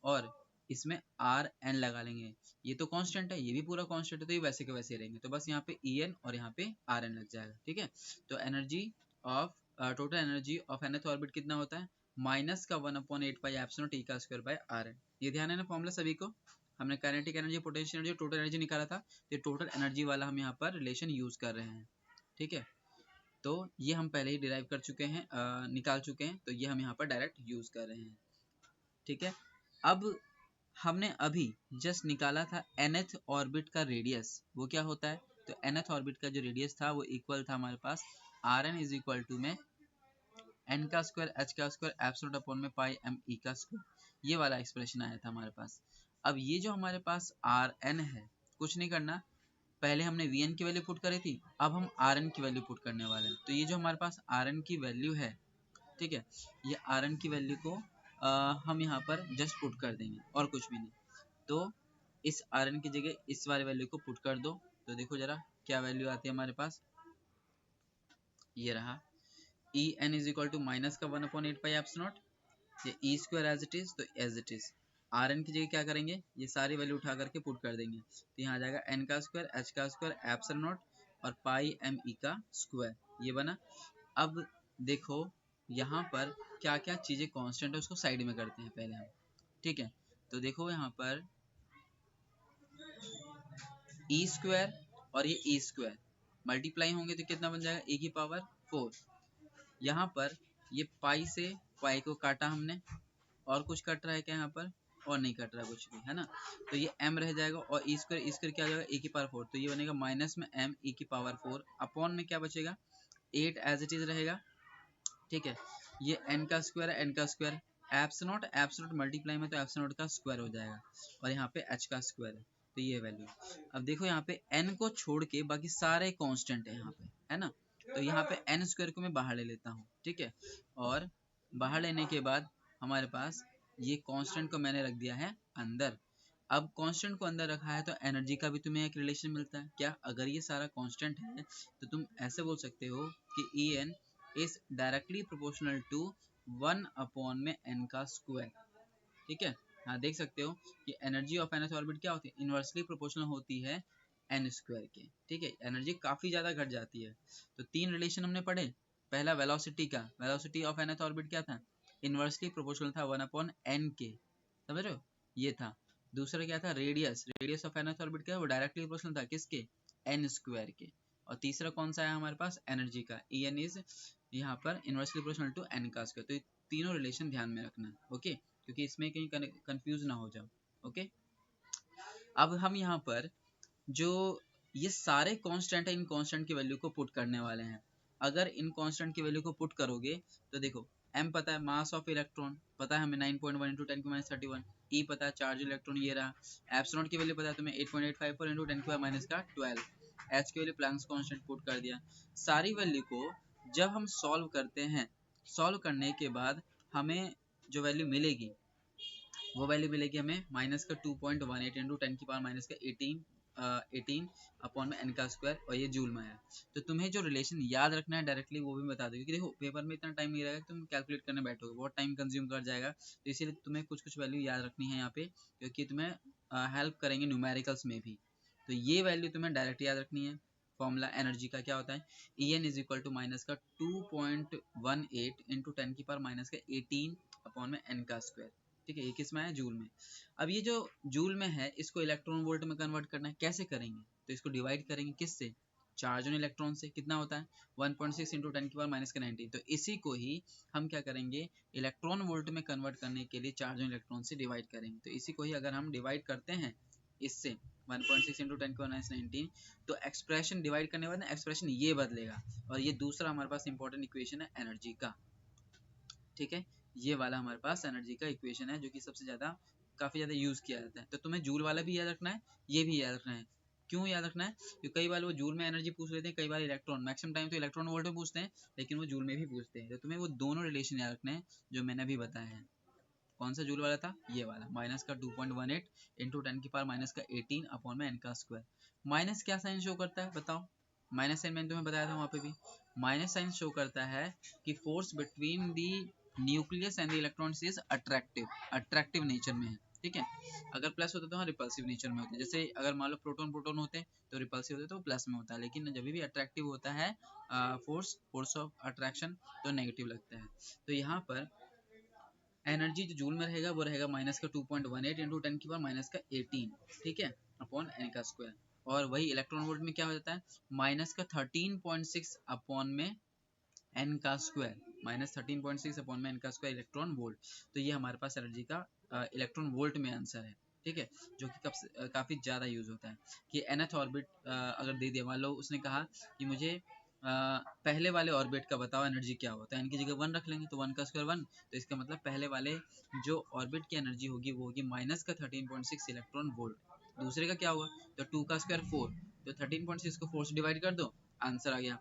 और इसमें आर एन लगा लेंगे। ये तो कांस्टेंट है, ये भी पूरा कांस्टेंट है, तो ये वैसे के वैसे रहेंगे, तो बस यहाँ पे ई एन और यहाँ पे आर एन लग जाएगा। ठीक है, तो energy of total energy of nth orbit कितना होता है? माइनस का 1/8 पाई एप्सिलॉन नॉट ई का स्क्वायर बाय आर एन। ये ध्यान है ना फॉर्मूला सभी को? हमने kinetic energy, potential energy, total energy निकाला था, तो टोटल एनर्जी वाला हम यहाँ पर रिलेशन यूज कर रहे हैं। ठीक है, तो ये हम पहले ही डिराइव कर चुके हैं, निकाल चुके हैं, तो ये हम यहाँ पर डायरेक्ट यूज कर रहे हैं। ठीक है, अब हमने अभी जस्ट निकाला था nth ऑर्बिट का रेडियस, वो क्या होता है? तो nth ऑर्बिट का जो रेडियस था वो इक्वल था हमारे पास r n is equal to में n का स्क्वायर h का स्क्वायर एप्सिलॉन अपॉन में पाई m e का स्क्वायर, ये वाला एक्सप्रेशन आया था हमारे पास। अब ये जो हमारे पास आर एन है, कुछ नहीं करना, पहले हमने वी एन की वैल्यू पुट करी थी, अब हम आर एन की वैल्यू पुट करने वाले हैं। तो ये जो हमारे पास आर एन की वैल्यू है, ठीक है, ये आर एन की वैल्यू को हम यहाँ पर जस्ट पुट कर देंगे और कुछ भी नहीं। तो इस आर एन की जगह इस वाले वैल्यू को पुट कर दो, तो देखो जरा क्या वैल्यू आती है हमारे पास, ये रहा E n is equal to minus का 1/8 पाई एप्सिलॉन नॉट, ये e square as it is, तो as it is r n की जगह क्या करेंगे, ये सारी वैल्यू उठा करके पुट कर देंगे, तो यहाँ आ जाएगा एन का स्क्वायर एच का स्क्वायर एप्सिलॉन नॉट और पाई एम ई का स्क्वायर, ये बना। अब देखो यहाँ पर क्या क्या चीजें कांस्टेंट है उसको साइड में करते हैं पहले हम। ठीक है, तो देखो यहाँ पर ई स्क्वायर और ये ई स्क्वायर मल्टीप्लाई होंगे तो कितना बन जाएगा? e की पावर 4। यहाँ पर ये पाई से पाई को काटा हमने, और कुछ कट रहा है क्या यहाँ पर? और नहीं कट रहा कुछ भी, है ना? तो ये m रह जाएगा और ई स्क्वायर क्या हो जाएगा? e की पावर 4, तो ये बनेगा माइनस में m e की पावर 4 अपॉन में क्या बचेगा? 8 एज इट इज रहेगा। ठीक है, ये n का स्क्वायर है, n का स्क्वायर एप्सिलॉन मल्टीप्लाई में तो एप्सिलॉन का स्क्वायर हो जाएगा, और यहाँ पे h का स्क्वायर है, तो ये वैल्यू। अब देखो यहाँ पे n को छोड़ के बाकी सारे कांस्टेंट है यहाँ पे, है ना? तो यहाँ पे n स्क्वायर को मैं बाहर ले लेता हूँ। ठीक है, और बाहर लेने के बाद हमारे पास ये कांस्टेंट को मैंने रख दिया है अंदर। अब कांस्टेंट को अंदर रखा है तो एनर्जी का भी तुम्हें एक रिलेशन मिलता है क्या? अगर ये सारा कांस्टेंट है तो तुम ऐसे बोल सकते हो कि E n is directly proportional to 1/n में n का स्क्वायर। ठीक है, हाँ देख सकते हो कि एनर्जी ऑफ nth ऑर्बिट क्या होती है? इनवर्सली प्रोपोर्शनल होती है n स्क्वायर के। ठीक है, एनर्जी काफी ज्यादा घट जाती है। तो तीन रिलेशन हमने पढ़े, पहला वेलोसिटी का, वेलोसिटी ऑफ nth ऑर्बिट क्या था? इनवर्सली प्रोपोर्शनल था 1/n के, समझ रहे हो? ये था। दूसरा क्या था? Radius, radius of nth orbit क्या है? वो डायरेक्टली प्रोपोर्शनल था किसके? n स्क्वायर के। और तीसरा कौन सा है हमारे पास? एनर्जी का, ई एन इज यहाँ पर इनवर्सली प्रोपोर्शनल टू n का स्क्वायर। तो तीनों रिलेशन ध्यान में रखना, ओके, क्योंकि इसमें कहीं कंफ्यूज ना हो जाओ, ओके। अब हम यहाँ पर जो ये सारे कांस्टेंट है, इन कांस्टेंट की वैल्यू को पुट करने वाले हैं। अगर इन कांस्टेंट की वैल्यू को पुट करोगे तो देखो m पता है, मास ऑफ इलेक्ट्रॉन पता है हमें 9.1 इंटू 10⁻31, e पता है चार्ज इलेक्ट्रॉन ये रहा, एप्सिलॉन की वैल्यू पता है तुम्हें 8.854 इंटू 10⁻12, h की वैल्यू प्लैंक्स कांस्टेंट पुट कर दिया। सारी वैल्यू को जब हम सॉल्व करते हैं, सॉल्व करने के बाद हमें जो वैल्यू मिलेगी वो वैल्यू मिलेगी हमें माइनस का 2.18 इंटू 10 की पावर माइनस का 18 अपॉन में n का स्क्वायर, और ये जूल में है। तो तुम्हें जो रिलेशन याद रखना है डायरेक्टली वो भी बता दो, क्योंकि देखो पेपर में इतना टाइम नहीं रहेगा, तुम कैलकुलेट करने बैठोगे बहुत टाइम कंज्यूम कर जाएगा, तो इसीलिए तुम्हें कुछ कुछ वैल्यू याद रखनी है यहाँ पे, क्योंकि तुम्हें हेल्प करेंगे न्यूमेरिकल्स में भी। तो ये वैल्यू तुम्हें डायरेक्ट याद रखनी है। फॉर्मूला एनर्जी का क्या होता है, En is equal to minus का 2.18 इंटू 10 की पावर माइनस का 18 अपॉन में n का स्क्वायर, ठीक है। ये किस में है, जूल में। अब ये जो जूल में है इसको इलेक्ट्रॉन वोल्ट में कन्वर्ट करना है, कैसे करेंगे, तो इसको डिवाइड करेंगे किससे, चार्ज ऑन इलेक्ट्रॉन से। कितना होता है 1.6 इंटू 10 की पावर माइनस का 19, तो इसी को ही हम क्या करेंगे, इलेक्ट्रॉन वोल्ट में कन्वर्ट करने के लिए चार्ज ऑन इलेक्ट्रॉन से डिवाइड करेंगे। तो इसी को ही अगर हम डिवाइड करते हैं इससे 1.6 इंटू 10 की पावर माइनस 19, तो एक्सप्रेशन डिवाइड करने के बाद ना एक्सप्रेशन ये बदलेगा, और ये दूसरा हमारे पास इंपॉर्टेंट इक्वेशन है एनर्जी का, ठीक है। ये वाला हमारे पास एनर्जी का इक्वेशन है जो कि सबसे ज़्यादा काफ़ी ज़्यादा यूज़ किया जाता है। तो तुम्हें जूल वाला भी याद रखना है, ये भी याद रखना है। क्यों याद रखना है, क्योंकि कई बार वो जूल में एनर्जी पूछ लेते हैं, कई बार इलेक्ट्रॉन, मैक्सिमम टाइम तो इलेक्ट्रॉन वोल्ट में पूछते हैं, लेकिन वो जूल में भी पूछते हैं। तो तुम्हें वो दोनों रिलेशन याद रखने हैं जो मैंने अभी बताया है। कौन सा जूल वाला था, ये वाला, माइनस का 2.18 इंटू 10 की पावर माइनस का 18 अपॉन में n का स्क्वायर। माइनस क्या साइन शो करता है बताओ, माइनस साइन मैंने तुम्हें बताया था वहाँ पे भी, माइनस साइन शो करता है कि force between the nucleus and the electrons is attractive, attractive nature में है, ठीक है। अगर प्लस होता तो हाँ रिपल्सिव नेचर में होते, जैसे अगर मान लो प्रोटॉन प्रोटॉन होते तो रिपल्सिव होते तो प्लस में होता है, लेकिन जब भी अट्रैक्टिव होता है फोर्स ऑफ अट्रैक्शन तो नेगेटिव लगता है। तो यहाँ पर एनर्जी जो जूल में रहेगा वो रहेगा माइनस का 2.18 इंटू 10 की पावर माइनस का 18, ठीक है, अपॉन n का स्क्वायर। और वही इलेक्ट्रॉन वोल्ट में क्या हो जाता है, माइनस का 13.6 अपॉन में n का स्क्वायर, माइनस 13.6 अपॉन में n का स्क्वायर इलेक्ट्रॉन वोल्ट। तो ये हमारे पास एनर्जी का इलेक्ट्रॉन वोल्ट में आंसर है, ठीक है, जो कि काफ़ी ज़्यादा यूज होता है। कि nth ऑर्बिट अगर दे दिया, मान लो उसने कहा कि मुझे पहले वाले ऑर्बिट का बताओ एनर्जी क्या होता है, n की जगह 1 रख लेंगे तो 1 का स्क्वायर 1, तो इसका मतलब पहले वाले जो ऑर्बिट की एनर्जी होगी वो होगी माइनस का 13.6 इलेक्ट्रॉन वोल्ट। दूसरे का क्या होगा, तो 2 का स्क्वायर 4, तो 13.6 को 4 से डिवाइड कर दो, आंसर आ गया।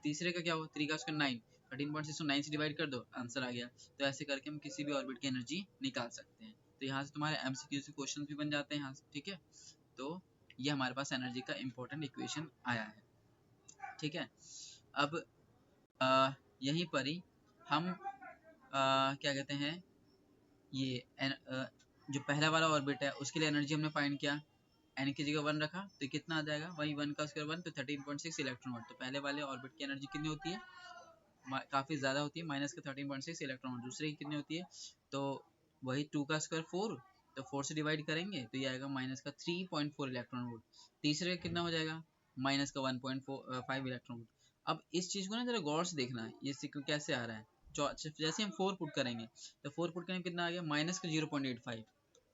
तीसरे का क्या होगा, 3 का स्क्वायर 9, 13.6 को 9 से डिवाइड कर दो, आंसर आ गया। तो ऐसे करके हम किसी भी ऑर्बिट की एनर्जी निकाल सकते हैं। तो यहाँ से तुम्हारे एमसीक्यू से क्वेश्चन भी बन जाते हैं यहाँ से, ठीक है। तो ये हमारे पास एनर्जी का इंपॉर्टेंट इक्वेशन आया है, ठीक है। अब यहीं पर ही हम क्या कहते हैं, ये जो पहला वाला ऑर्बिट है उसके लिए एनर्जी हमने फाइंड किया, n की जगह 1 रखा तो कितना आ जाएगा, वही 1 का स्क्वायर 1, तो 13.6 इलेक्ट्रॉन वोल्ट। तो पहले वाले ऑर्बिट की एनर्जी कितनी होती है, काफ़ी ज़्यादा होती है, माइनस का 13.6 इलेक्ट्रॉन वोल्ट। दूसरे की कितनी होती है, तो वही 2 का स्क्वायर 4, तो 4 से डिवाइड करेंगे तो ये आएगा माइनस का 3.4 इलेक्ट्रॉन वोल्ट। तीसरे का कितना हो जाएगा, माइनस का 1.5 इलेक्ट्रॉन वोल्ट। अब इस चीज़ को ना जरा गौर से देखना है, ये सीक्वेंस कैसे आ रहा है। जैसे हम 4 पुट करेंगे तो 4 पुट करेंगे कितना आ गया, माइनस का 0.85,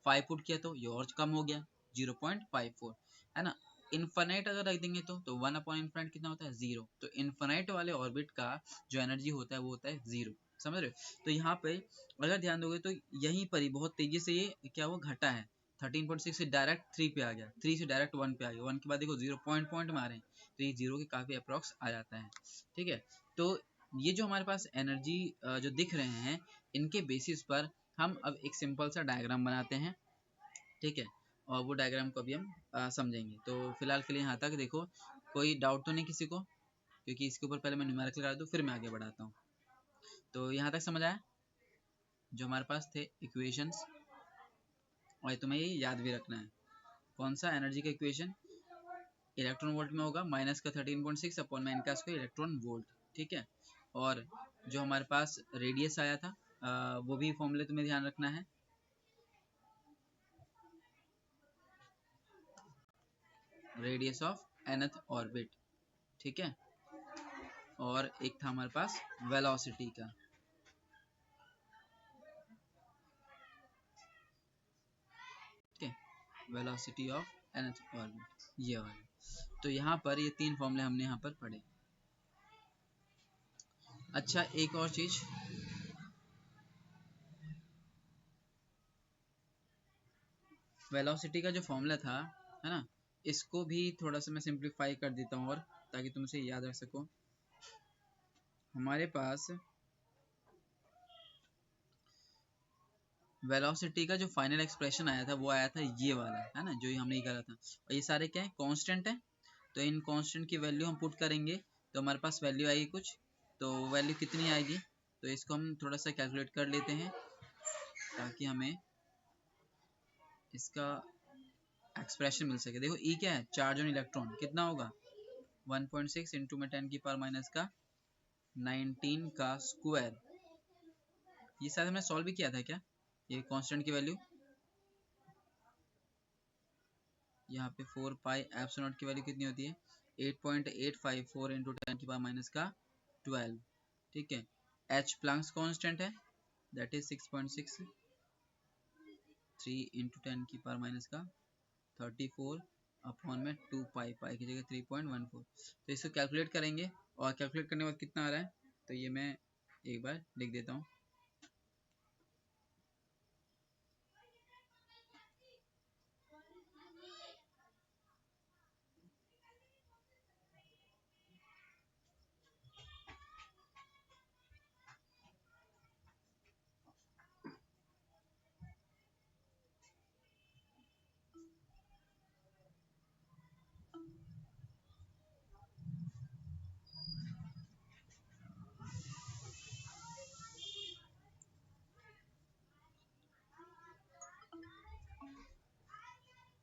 5 पुट किया तो ये और कम हो गया 0.54, है ना। इन्फानाइट अगर रख देंगे तो 1 अपॉन इन्फानाइट कितना होता है, 0। तो इन्फानाइट वाले ऑर्बिट का जो एनर्जी होता है वो होता है 0, समझ रहे हो। तो यहाँ पे अगर ध्यान दोगे तो यहीं पर ही बहुत तेजी से ये क्या हुआ, घटा है, 13.6 से डायरेक्ट 3 पे आ गया, 3 से डायरेक्ट 1 पे आ गया, 1 के बाद देखो 0 पॉइंट में आ रहे हैं, तो ये 0 के काफ़ी अप्रॉक्स आ जाता है, ठीक है। तो ये जो हमारे पास एनर्जी जो दिख रहे हैं, इनके बेसिस पर हम अब एक सिंपल सा डायग्राम बनाते हैं, ठीक है। और वो डायग्राम को अभी हम समझेंगे। तो फिलहाल के लिए यहाँ तक देखो, कोई डाउट तो नहीं किसी को, क्योंकि इसके ऊपर पहले मैं न्यूमेरिकल करा दूँ फिर मैं आगे बढ़ाता हूँ। तो यहाँ तक समझ आया जो हमारे पास थे इक्वेशंस, और तुम्हें ये याद भी रखना है। कौन सा, एनर्जी का इक्वेशन इलेक्ट्रॉन वोल्ट में होगा, माइनस का 13.6 अपॉन में n का स्क्वायर इलेक्ट्रॉन वोल्ट, ठीक है। और जो हमारे पास रेडियस आया था वो भी फॉर्मूले तुम्हें ध्यान रखना है, रेडियस ऑफ nth ऑर्बिट, ठीक है। और एक था हमारे पास वेलोसिटी का, वेलोसिटी ऑफ nth ऑर्बिट, ये वाला। तो यहाँ पर ये तीन फॉर्मूले हमने यहाँ पर पढ़े। अच्छा, एक और चीज, वेलोसिटी का जो फॉर्मूला था, है ना, इसको भी थोड़ा सा मैं सिंप्लीफाई कर देता हूँ, और ताकि तुम इसे याद रख सको। हमारे पास वेलोसिटी का जो फाइनल एक्सप्रेशन आया था वो आया था ये वाला, है ना, जो हमने ये करा था। और ये सारे क्या है, कांस्टेंट है। तो इन कांस्टेंट की वैल्यू हम पुट करेंगे तो हमारे पास वैल्यू आएगी कुछ। तो वैल्यू कितनी आएगी, तो इसको हम थोड़ा सा कैलकुलेट कर लेते हैं ताकि हमें इसका एक्सप्रेशन मिल सके। देखो ई क्या है, चार्ज ऑन इलेक्ट्रॉन, कितना होगा 1.6 इंटू में 10 की पावर माइनस का 19 का स्क्वायर। ये शायद हमने सॉल्व भी किया था क्या, ये कांस्टेंट की वैल्यू। यहाँ पे 4 पाई एप्सिलॉन की वैल्यू कितनी होती है 8.854 इंटू 10 की पावर माइनस का 12। ठीक है, एच प्लैंक्स कांस्टेंट है, दैट इज 6.6, 3 इंटू 10 की पावर माइनस का 34 अपॉन में 2 पाई, पाई की जगह 3.14। तो इसको कैलकुलेट करेंगे, और कैलकुलेट करने के बाद कितना आ रहा है, तो ये मैं एक बार लिख देता हूँ।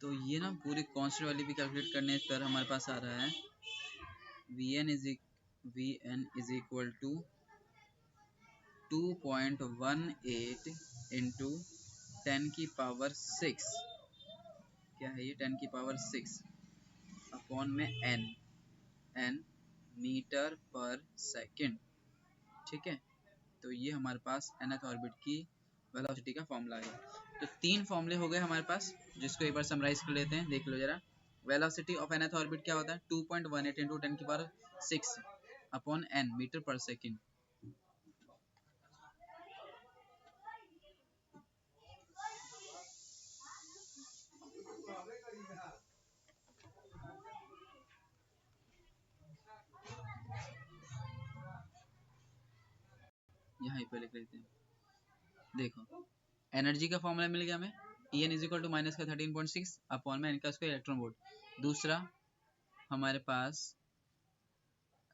तो ये ना पूरी कांस्टेंट वाली भी कैलकुलेट करने पर हमारे पास आ रहा है Vn is equal to 2.18 into 10 की पावर 6, क्या है ये 10 की पावर 6 अपॉन में n मीटर पर सेकंड। ठीक है, तो ये हमारे पास nth ऑर्बिट की वेलोसिटी का फॉर्मूला है। तो तीन फॉर्मूले हो गए हमारे पास, जिसको एक बार समराइज कर लेते हैं, देख लो जरा। वेलोसिटी ऑफ nth ऑर्बिट क्या होता है 2.18 इंटू 10 की power 6 upon n metre per second. यहाँ पे लिख लेते हैं, देखो एनर्जी का फॉर्मूला मिल गया हमें, En is equal to minus का 13.6 अपॉन में n का स्क्वायर इलेक्ट्रॉन वोल्ट। दूसरा हमारे पास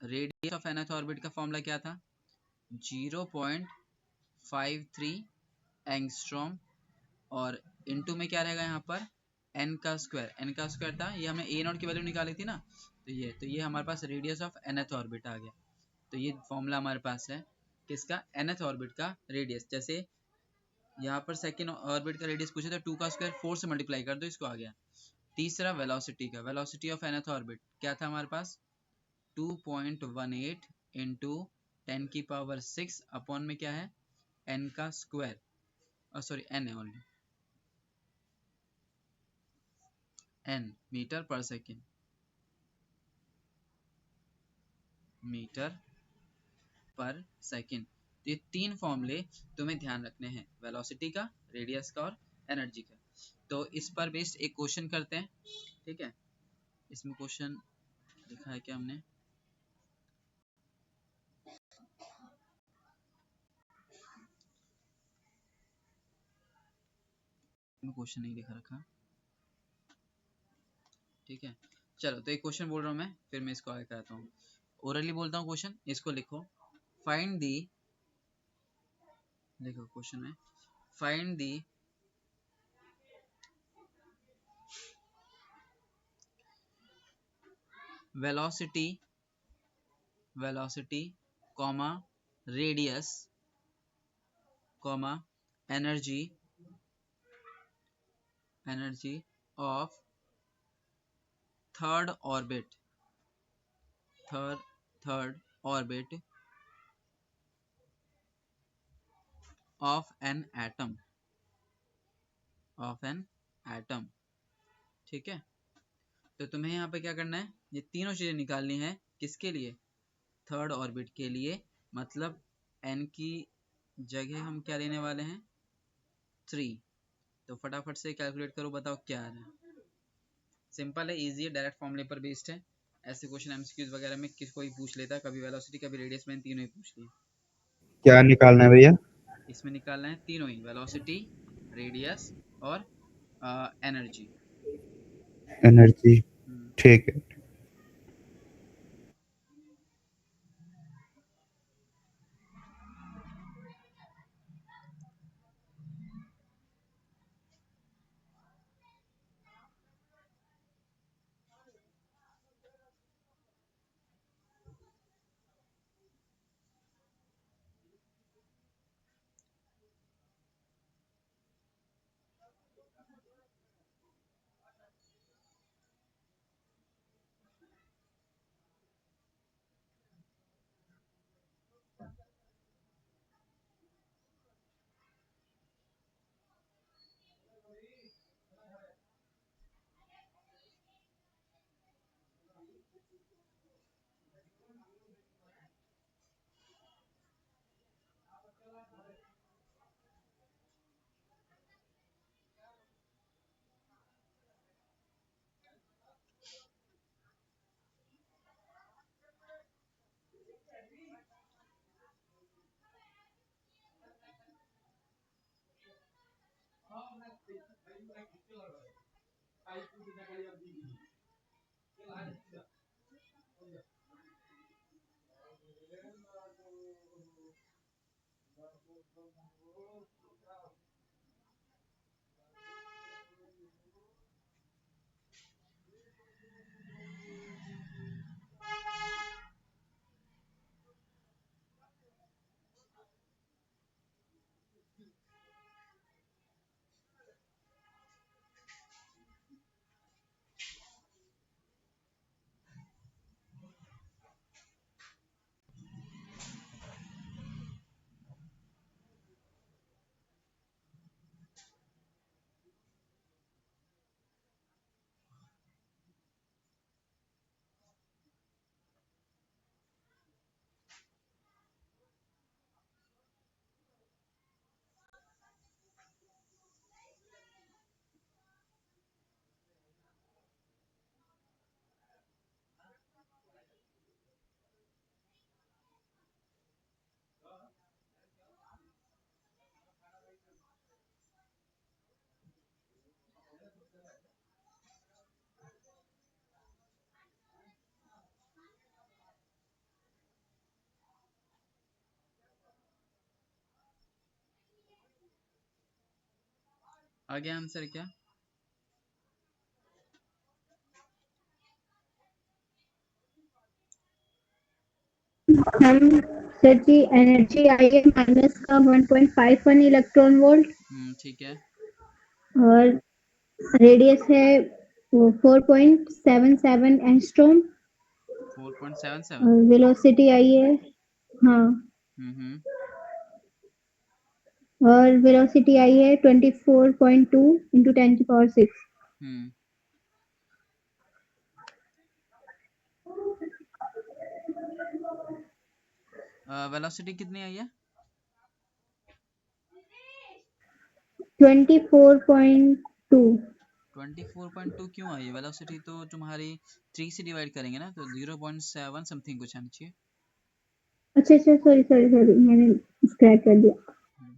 रेडियस ऑफ nth ऑर्बिट का फॉर्मूला क्या था 0.53 एंगस्ट्रॉम, और इनटू में क्या रहेगा यहाँ पर n का स्क्वायर, n का स्क्वायर था, ये हमने a नॉट की वैल्यू निकाली थी ना, तो ये हमारे पास रेडियस ऑफ nth ऑर्बिट आ गया। तो ये फॉर्मूला हमारे पास है किसका, nth ऑर्बिट का रेडियस। जैसे यहाँ पर सेकेंड ऑर्बिट का रेडियस पूछे तो 2 का स्क्वायर 4 से मल्टीप्लाई कर दो, इसको आ गया। तीसरा वेलोसिटी का, वेलोसिटी ऑफ nth ऑर्बिट क्या था हमारे पास 2.18 इंटू 10 की पावर 6 अपॉन में क्या है n का स्क्वायर, सॉरी n है ओनली, n मीटर पर सेकेंड, मीटर पर सेकेंड। तो ये तीन फॉर्मूले तुम्हें ध्यान रखने हैं, वेलोसिटी का, रेडियस का और एनर्जी का। तो इस पर बेस्ड एक क्वेश्चन करते हैं। ठीक है, इसमें क्वेश्चन लिखा है क्या हमने, क्वेश्चन नहीं लिखा रखा। ठीक है, चलो तो एक क्वेश्चन बोल रहा हूँ मैं, फिर मैं इसको आगे कराता हूँ। ओरली बोलता हूँ क्वेश्चन, इसको लिखो। फाइंड दी, देखो क्वेश्चन में, find the velocity, velocity comma radius comma energy, energy of third orbit, third orbit of an atom, of an atom ठीक है, तो तुम्हें यहाँ पे क्या करना है, ये तीनों चीजें निकालनी है। किसके लिए? थर्ड ऑर्बिट के लिए। मतलब n की जगह हम क्या लेने वाले हैं? 3। तो फटाफट से कैलकुलेट करो, बताओ क्या आ रहा है। सिंपल है, इजी है, डायरेक्ट फॉर्मूले पर बेस्ड है। ऐसे क्वेश्चन एमसीक्यूज वगैरह में किस कोई पूछ लेता है, कभी वेलोसिटी कभी रेडियस, में तीनों ही पूछ लिए। क्या निकालना है भैया? इसमें निकालना है तीनों ही, वेलोसिटी, रेडियस और एनर्जी। एनर्जी, ठीक है। आगे आंसर क्या? हम सर जी एनर्जी आई है माइनस का 1.51 इलेक्ट्रॉन वोल्ट ठीक है। और रेडियस है वो 4.77 एंगस्ट्रॉम 4.77। और वेलोसिटी आई है, हाँ, हम्म। और वेलोसिटी आई है 24.2 इंटू 10⁶। हम्म। वेलोसिटी कितनी आई है? 24.2। 24.2 क्यों आई है? वेलोसिटी तो तुम्हारी 3 से डिवाइड करेंगे ना, तो 0.7 समथिंग कुछ आनी चाहिए। अच्छा अच्छा, सॉरी सॉरी सॉरी, मैंने स्क्रैच कर दिया। हम्म।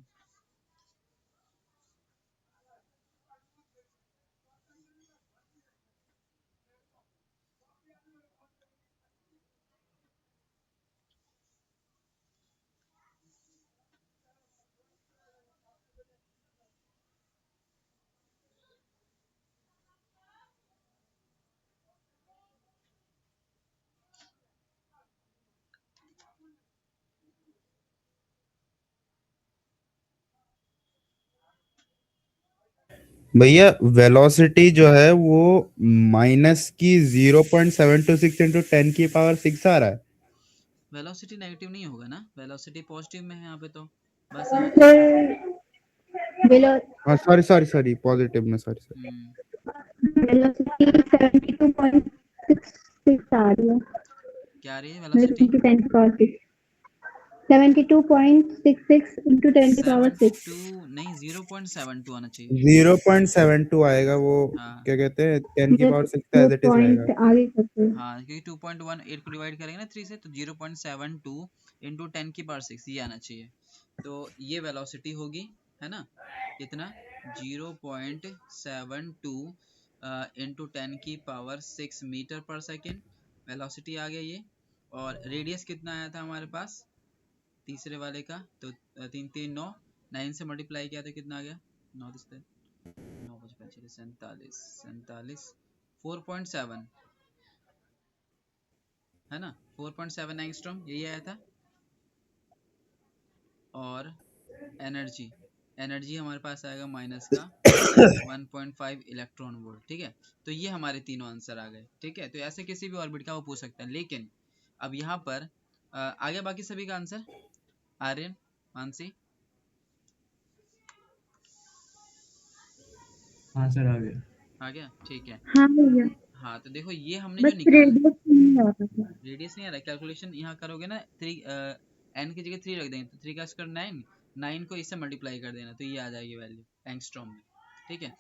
भैया वेलोसिटी जो है वो माइनस की 0.726 इंटू 10⁶ आ रहा है। वेलोसिटी नेगेटिव नहीं होगा ना, वेलोसिटी पॉजिटिव में है यहाँ पे, तो बस यहाँ। सर वेलो हाँ सॉरी सॉरी सॉरी, पॉजिटिव में, सॉरी सॉरी। हम्म। वेलोसिटी 72.66 आ रही है क्या आ रही है वेलोसिटी? into 10 की पावर 6 72.66 into 10 की पावर 6 72 नहीं 0.72 आना चाहिए। 0.72 आएगा वो। हाँ क्या कहते हैं 10 की पावर 6 वो एज इट इज रहेगा। पॉइंट आगे करते हैं हाँ, क्योंकि 2.18 को डिवाइड करेंगे ना 3 से, तो 0.72 इंटू 10 की पावर 6 ये आना चाहिए। तो ये वेलोसिटी होगी, है ना, कितना 0.72 इंटू 10 की पावर 6 मीटर पर सेकेंड वेलोसिटी आ गया ये। और रेडियस कितना आया था हमारे पास तीसरे वाले का, तो 3 3 9 9 से मल्टीप्लाई किया तो कितना आ गया 9 9 सैंतालीस 4.7 है ना, 4.7 एंगस्ट्रॉम यही आया था। और एनर्जी एनर्जी हमारे पास आएगा माइनस का 1.5 इलेक्ट्रॉन वोल्ट। ठीक है, तो ये हमारे तीनों आंसर आ गए। ठीक है, तो ऐसे किसी भी ऑर्बिट का वो पूछ सकता है। लेकिन अब यहाँ पर आ गया बाकी सभी का आंसर। आर्यन, मानसी, हाँ सर आ गया। आ गया? ठीक है। हाँ भैया हाँ, तो देखो ये हमने जो बस निकाला, रेडियस नहीं आ रहा था रेडियस नहीं आ रहा, कैलकुलेशन यहाँ करोगे ना 3 एन की जगह 3 रख देंगे तो 3 का स्क्वायर 9, 9 को इससे मल्टीप्लाई कर देना तो ये आ जाएगी वैल्यू एंगस्ट्रॉम में। ठीक है।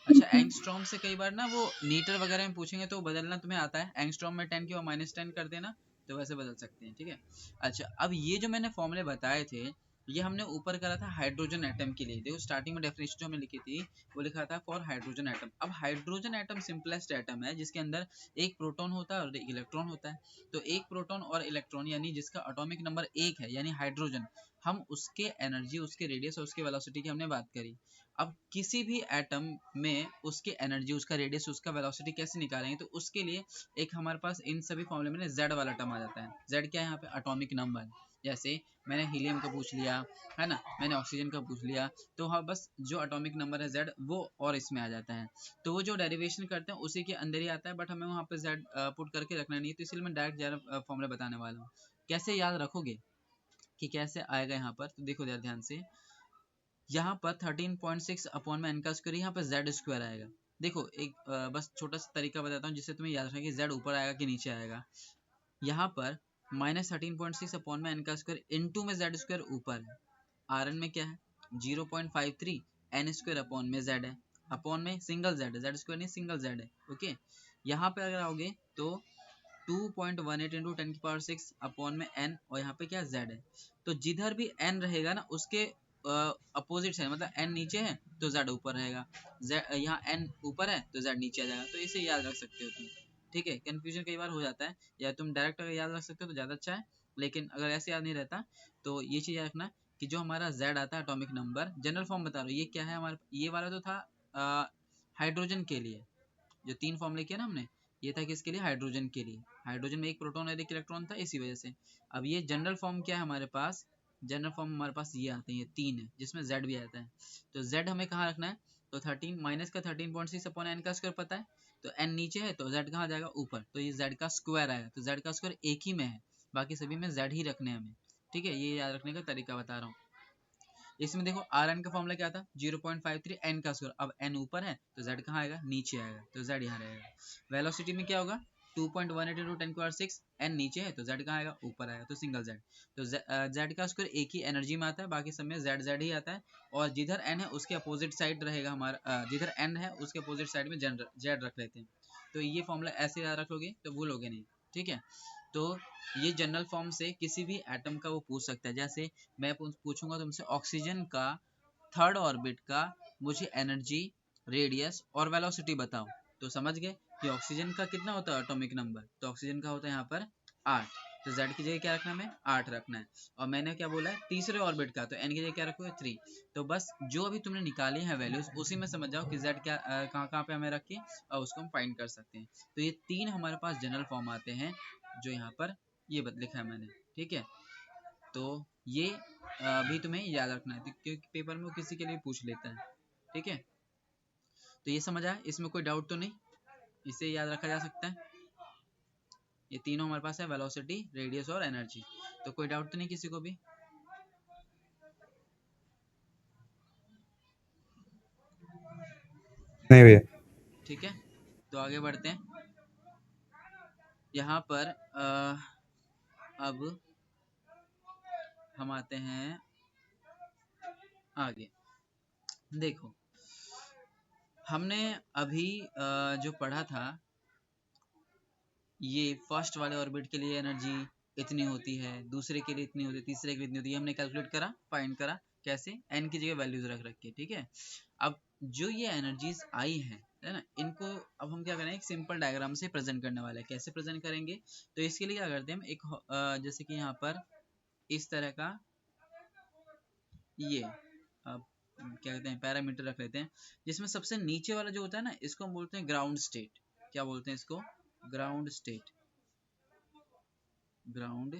अच्छा, एंगस्ट्रॉम से कई बार ना वो मीटर वगैरह में पूछेंगे तो बदलना तुम्हें आता है। एंगस्ट्रॉम में 10 की और -10 कर देना, तो वैसे बदल सकते हैं। ठीक है। अच्छा, अब ये जो मैंने फॉर्मूले बताए थे ये हमने ऊपर करा था हाइड्रोजन एटम के लिए। देखो स्टार्टिंग में डेफिनेशन जो हमने लिखी थी वो लिखा था फॉर हाइड्रोजन एटम। अब हाइड्रोजन एटम सिंपलेस्ट एटम है जिसके अंदर एक प्रोटॉन होता है और एक इलेक्ट्रॉन होता है। तो एक प्रोटॉन और इलेक्ट्रॉन यानी जिसका एटॉमिक नंबर 1 है यानी हाइड्रोजन, हम उसके एनर्जी, उसके रेडियस और उसके वेलोसिटी की हमने बात करी। अब किसी भी एटम में उसकी एनर्जी, उसका रेडियस, उसका वेलोसिटी कैसे निकालेंगे, तो उसके लिए एक हमारे पास इन सभी फॉर्मूले में जेड वाला टर्म आ जाता है। जेड क्या है यहाँ पे? Atomic number. जैसे मैंने हीलियम का पूछ लिया, है ना, मैंने ऑक्सीजन का पूछ लिया, तो हाँ बस जो एटॉमिक नंबर है जेड वो और इसमें आ जाता है। तो वो जो डेरिवेशन करते हैं उसी के अंदर ही आता है, बट हमें वहाँ पे जेड पुट करके रखना नहीं है, तो इसलिए मैं डायरेक्ट जेड फॉर्मूला बताने वाला हूँ। कैसे याद रखोगे कि कैसे आएगा यहाँ पर, तो देखो ध्यान से, यहाँ पर 13.6 अपॉन में एन का स्क्वायर, यहाँ पर जेड स्क्वायर आएगा। देखो एक बस छोटा सा तरीका बताता हूँ जिससे तुम्हें याद रखना कि जेड ऊपर आएगा कि नीचे आएगा। यहाँ पर -13.6 अपॉन में एन का स्क्वायर इनटू में जेड स्क्वायर ऊपर है, आर एन में क्या है 0.53, एन स्क्वायर अपॉन में जेड है, अपॉन में सिंगल जेड है, जेड स्क्वायर नहीं सिंगल जेड है। ओके, यहाँ पे अगर आओगे तो 2.18 इंटू 10 की पावर 6 अपॉन में n, और यहाँ पे क्या z है। तो जिधर भी n रहेगा ना उसके अपोजिट साइड, मतलब n नीचे है तो z ऊपर रहेगा, यहाँ n ऊपर है तो z नीचे आ जाएगा। तो इसे याद रख सकते हो तुम। ठीक है, कंफ्यूजन कई बार हो जाता है, या तुम डायरेक्ट अगर याद रख सकते हो तो ज़्यादा अच्छा है, लेकिन अगर ऐसे याद नहीं रहता तो ये चीज़ याद रखना कि जो हमारा z आता है एटॉमिक नंबर, जनरल फॉर्म बता रहा हूँ, ये क्या है हमारे, ये वाला तो था हाइड्रोजन के लिए, जो 3 फॉर्मूले किया ना हमने, ये था किसके लिए? हाइड्रोजन के लिए। हाइड्रोजन में एक प्रोटॉन और एक इलेक्ट्रॉन था, इसी वजह से। अब ये जनरल फॉर्म क्या है हमारे पास? जनरल फॉर्म हमारे पास ये आते हैं, ये 3 है जिसमें z भी आता है। तो z हमें कहाँ रखना है? तो 13 माइनस का 13.6 अपॉन एन का स्क्वायर पता है, तो n नीचे है तो z कहाँ जाएगा? ऊपर, तो ये z का स्क्वायर आएगा। तो z का स्क्वायर एक ही में है, बाकी सभी में z ही रखने हैं हमें। ठीक है, ये याद रखने का तरीका बता रहा हूँ। इसमें देखो आर एन का फॉर्मूला क्या था 0.53 एन का स्क्वायर। अब एन ऊपर है तो जेड कहाँ आएगा? नीचे आएगा, तो जेड यहाँ रहेगा। वेलोसिटी में क्या होगा 2.18 इंटू 10 की पावर 6, एन नीचे है तो जेड कहाँ आएगा? ऊपर आएगा, तो सिंगल जेड। तो जेड का स्क्वायर एक ही एनर्जी में आता है, बाकी सब में जेड जेड ही आता है। और जिधर एन है उसके अपोजिट साइड रहेगा हमारा, जिधर एन है उसके अपोजिट साइड में जेड रख लेते हैं। तो ये फॉर्मूला ऐसे याद रख लोगे तो भूलोगे नहीं। ठीक है, तो ये जनरल फॉर्म से किसी भी एटम का वो पूछ सकता है। जैसे मैं पूछूंगा तुमसे ऑक्सीजन का थर्ड ऑर्बिट का मुझे एनर्जी, रेडियस और वेलोसिटी बताओ, तो समझ गए कि ऑक्सीजन का कितना होता है एटॉमिक नंबर, तो ऑक्सीजन का होता है यहाँ पर 8, तो Z की जगह क्या रखना है? हमें 8 रखना है। और मैंने क्या बोला है तीसरे ऑर्बिट का, तो N की जगह क्या रखोगे? 3। तो बस जो अभी तुमने निकाली है वैल्यूज उसी में समझ जाओ कि Z क्या कहाँ कहाँ पे हमें रख के और उसको हम फाइंड कर सकते हैं। तो ये 3 हमारे पास जनरल फॉर्म आते हैं जो यहाँ पर ये लिखा है मैंने। ठीक है, तो ये भी तुम्हें याद रखना है क्योंकि पेपर में वो किसी के लिए पूछ लेता है। ठीक है, तो ये समझ आया, इसमें कोई डाउट तो नहीं, इसे याद रखा जा सकता है। ये तीनों हमारे पास है, वेलोसिटी, रेडियस और एनर्जी। तो कोई डाउट तो नहीं किसी को भी? नहीं भैया। ठीक है, तो आगे बढ़ते हैं। यहाँ पर अब हम आते हैं आगे। देखो हमने अभी जो पढ़ा था, ये फर्स्ट वाले ऑर्बिट के लिए एनर्जी इतनी होती है, दूसरे के लिए इतनी होती है, तीसरे के लिए इतनी होती है, हमने कैलकुलेट करा, फाइंड करा, कैसे, एन की जगह वैल्यूज रख रख के, ठीक है। अब जो ये एनर्जीज आई है ना, इनको अब हम क्या करेंगे, एक सिंपल डायग्राम से प्रेजेंट करने वाले हैं। कैसे प्रेजेंट करेंगे, तो इसके लिए क्या करते हैं हम, एक जैसे कि यहाँ पर इस तरह का ये क्या कहते हैं पैरामीटर रख लेते हैं, जिसमें सबसे नीचे वाला जो होता है ना, इसको हम बोलते हैं ग्राउंड स्टेट। क्या बोलते हैं इसको, ground state. Ground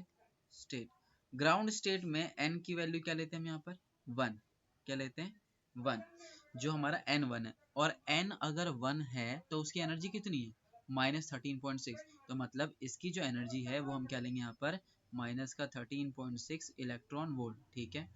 state, ground state में n की वैल्यू क्या लेते हैं हम यहाँ पर 1, क्या लेते हैं 1, जो हमारा n1 है, और n अगर 1 है तो उसकी एनर्जी कितनी है -13.6, तो मतलब इसकी जो एनर्जी है वो हम क्या लेंगे यहाँ पर माइनस का 13.6 इलेक्ट्रॉन वोल्ट, ठीक है।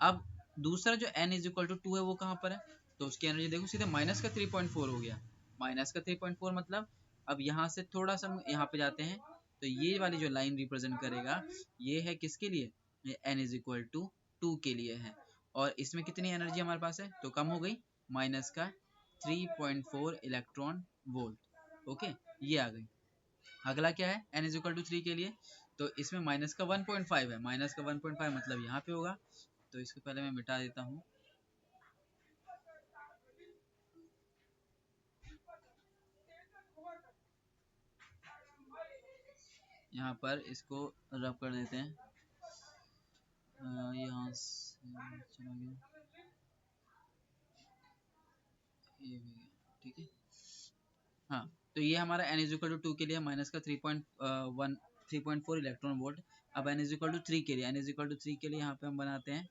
अब दूसरा जो n इज इक्वल टू 2 है वो कहाँ पर है, तो उसकी एनर्जी देखो सीधे माइनस का 3.4 हो गया, माइनस का 3.4 मतलब अब यहाँ से थोड़ा सा हम यहाँ पे जाते हैं, तो ये वाली जो लाइन रिप्रेजेंट करेगा ये है किसके लिए, ये n इज इक्वल टू 2 के लिए है, और इसमें कितनी एनर्जी हमारे पास है, तो कम हो गई, माइनस का 3.4 इलेक्ट्रॉन वोल्ट, ओके, ये आ गई। अगला क्या है, n इज इक्वल टू 3 के लिए, तो इसमें माइनस का 1.5 है, माइनस का 1.5 मतलब यहाँ पे होगा, तो इसको पहले मैं मिटा देता हूँ। यहाँ पर इसको रब कर देते हैं, यहाँ से चला गया, ये भी गया, ठीक है। हाँ, तो ये हमारा n इज इक्वल टू 2 के लिए माइनस का 3.4 इलेक्ट्रॉन वोल्ट। अब n इज इक्वल टू 3 के लिए, n इज इक्वल टू 3 के लिए यहाँ पे हम बनाते हैं,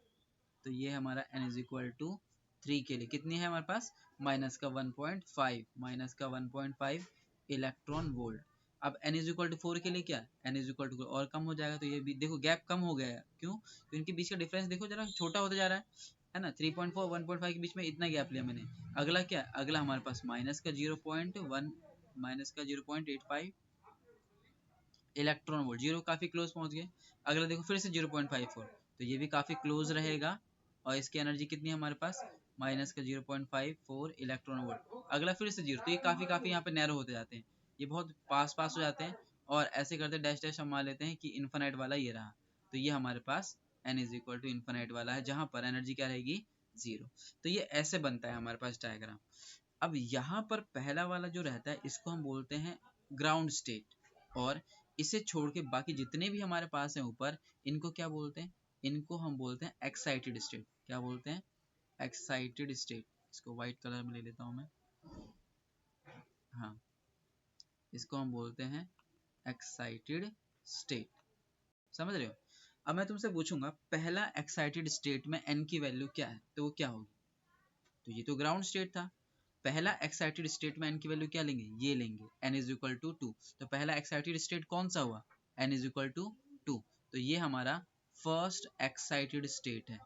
तो ये हमारा n इज इक्वल टू 3 के लिए कितनी है हमारे पास, माइनस का 1.5, माइनस का 1.5 इलेक्ट्रॉन वोल्ट। अब n इज इक्वल टू 4 के लिए क्या, n इज इक्वल टू और कम हो जाएगा, तो ये भी देखो गैप कम हो गया है, क्यों, तो इनके बीच का डिफरेंस देखो जरा छोटा होता जा रहा है ना, 3.4 1.5 के बीच में इतना गैप लिया मैंने। अगला क्या, अगला हमारे पास माइनस का 0.1, माइनस का 0.85 इलेक्ट्रॉन वोल्ट, जीरो काफी क्लोज पहुंच गए। अगला देखो फिर से 0.54, तो ये भी काफी क्लोज रहेगा, और इसकी एनर्जी कितनी है हमारे पास, माइनस का 0.54 इलेक्ट्रॉन वोल्ट। अगला फिर से जीरो, तो ये काफी काफी यहाँ पे नैरो होते जाते हैं, ये बहुत पास पास हो जाते हैं, और ऐसे करते डैश डैश हम मान लेते हैं कि इन्फिनाइट वाला ये रहा, तो ये हमारे पास n is equal to infinite वाला है, जहां पर एनर्जी क्या रहेगी, जीरो। तो ये ऐसे बनता है हमारे पास डायग्राम। अब यहाँ पर पहला वाला जो रहता है इसको हम बोलते हैं ग्राउंड स्टेट, और इसे छोड़ के बाकी जितने भी हमारे पास हैं ऊपर, इनको क्या बोलते हैं, इनको हम बोलते हैं एक्साइटेड स्टेट। क्या बोलते हैं, एक्साइटेड स्टेट। इसको व्हाइट कलर में ले लेता हूं मैं, हाँ, इसको हम बोलते हैं एक्साइटेड स्टेट, समझ रहे हो। अब मैं तुमसे पूछूंगा पहला एक्साइटेड स्टेट में n की वैल्यू क्या है, तो वो क्या होगी, तो ये तो ग्राउंड स्टेट था, पहला एक्साइटेड स्टेट में n की वैल्यू क्या लेंगे, ये लेंगे, n इज इक्वल टू 2, तो पहला एक्साइटेड स्टेट कौन सा हुआ, n इज इक्वल टू 2, तो ये हमारा फर्स्ट एक्साइटेड स्टेट है।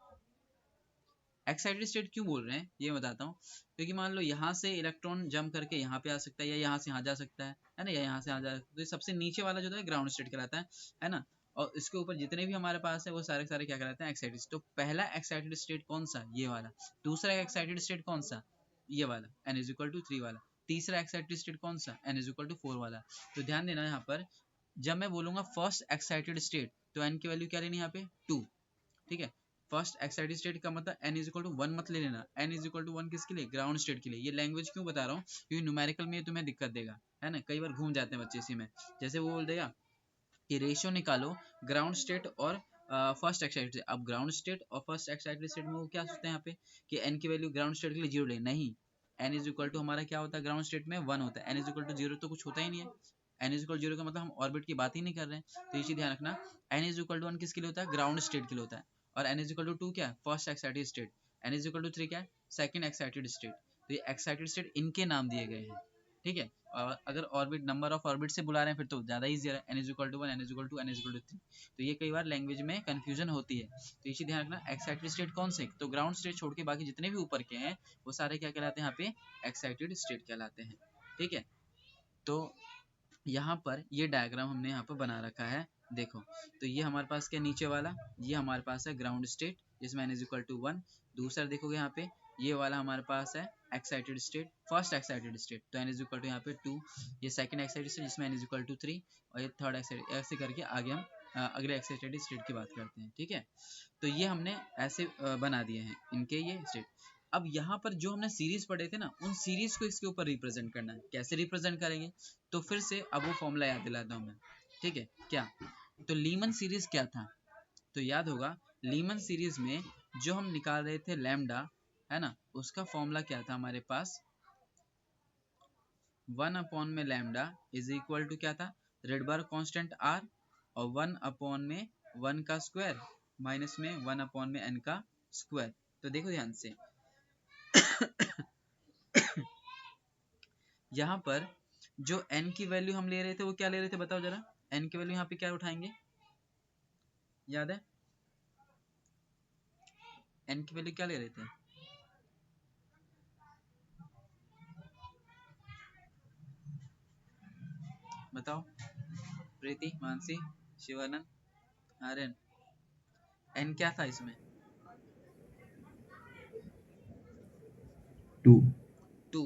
एक्साइटेड स्टेट क्यों बोल रहे हैं ये बताता हूँ, क्योंकि मान लो यहाँ से इलेक्ट्रॉन जंप करके यहाँ पे आ सकता है, या यहाँ से यहाँ जा सकता है ना, या यहाँ से यहाँ जा सकता है, तो सबसे नीचे वाला जो है ग्राउंड स्टेट कहलाता है ना, और इसके ऊपर जितने भी हमारे पास है वो सारे सारे क्या कहलाते हैं, एक्साइटेड। तो पहला एक्साइटेड स्टेट कौन सा, ये वाला। दूसरा एक्साइटेड स्टेट कौन सा, ये वाला, n इज इक्वल टू 3 वाला। तीसरा एक्साइटेड स्टेट कौन सा, n इज इक्वल टू 4 वाला। तो ध्यान देना यहाँ पर, जब मैं बोलूंगा फर्स्ट एक्साइटेड स्टेट, तो n की वैल्यू क्या लेनी है यहाँ पे 2, ठीक है। फर्स्ट एक्साइटेड स्टेट का मतलब n इज इक्वल टू 1 मत ले लेना, n इज इक्वल टू 1 किसके लिए, ग्राउंड स्टेट के लिए। ये लैंग्वेज क्यों बता रहा हूँ, क्योंकि न्यूमेरिकल में ये तुम्हें दिक्कत देगा, है ना, कई बार घूम जाते हैं बच्चे इसी में। जैसे वो बोल देगा कि रेशियो निकालो ग्राउंड स्टेट और फर्स्ट एक्साइटेड। अब ग्राउंड स्टेट और फर्स्ट एक्साइटेड स्टेट में वो क्या सोचते हैं यहाँ पे कि n की वैल्यू ग्राउंड स्टेट के लिए 0 ले, नहीं, n इज इक्वल टू हमारा क्या होता है ग्राउंड स्टेट में 1 होता है, n इज इक्वल टू 0 तो कुछ होता ही नहीं है, n इज इक्वल 0 का मतलब हम ऑर्बिट की बात ही नहीं कर रहे हैं। तो ये चीज ध्यान रखना, n इज इक्वल टू 1 किसके लिए होता है, ग्राउंड स्टेट के लिए होता है, और n इज इक्वल टू 2 क्या है, first excited state, n is equal to 3 क्या है, सेकंड एक्साइटेड स्टेट। तो ये एक्साइटेड स्टेट इनके नाम दिए गए हैं, ठीक है। और अगर ऑर्बिट नंबर ऑफ ऑर्बिट से बुला रहे हैं फिर तो ज्यादा ईजी है, n is equal to 1, n is equal to, n is equal to 3। तो ये कई बार लैंग्वेज में कंफ्यूजन होती है, तो ये चीज ध्यान रखना। एक्साइटेड स्टेट कौन से, तो ग्राउंड स्टेट छोड़ के बाकी जितने भी ऊपर के हैं वो सारे क्या कहलाते हैं यहाँ पे, एक्साइटेड स्टेट कहलाते हैं, ठीक है। तो यहाँ पर ये डायग्राम हमने यहाँ पर बना रखा है, देखो। तो ये हमारे पास क्या नीचे वाला, ये हमारे पास है ग्राउंड स्टेट जिसमें n इज इक्वल टू 1। दूसरा देखोगे यहाँ पे ये वाला हमारे पास है excited state, first excited state, तो n इज इक्वल टू यहाँ पे 2। ये सेकंड एक्साइटेड स्टेट जिसमें n इज इक्वल टू 3, और ये थर्ड एक्साइटेड, ऐसे करके आगे हम अगले एक्साइटेड स्टेट की बात करते हैं, ठीक है। तो ये हमने ऐसे बना दिए हैं इनके ये स्टेट। अब यहाँ पर जो हमने सीरीज पढ़े थे ना, उन सीरीज को इसके ऊपर रिप्रेजेंट करना है। कैसे रिप्रेजेंट करेंगे, तो फिर से अब वो फॉर्मूला याद दिलाता हूँ मैं, ठीक है। क्या, तो लीमन सीरीज क्या था, तो याद होगा लीमन सीरीज में जो हम निकाल रहे थे लैम्डा, है ना, उसका फॉर्मूला क्या था हमारे पास, 1 अपॉन में लैम्डा इज इक्वल टू क्या था, रेडबर्ग कांस्टेंट r, और 1 अपॉन में 1 का स्क्वायर माइनस में 1 अपॉन में n का स्क्वायर। तो देखो ध्यान से यहाँ पर जो n की वैल्यू हम ले रहे थे वो क्या ले रहे थे, बताओ जरा। n की वैल्यू यहाँ पे क्या उठाएंगे, याद है n की वैल्यू क्या ले रहे थे, बताओ। प्रीति, मानसी, शिवानंद, आर्यन, n क्या था इसमें, 2 2,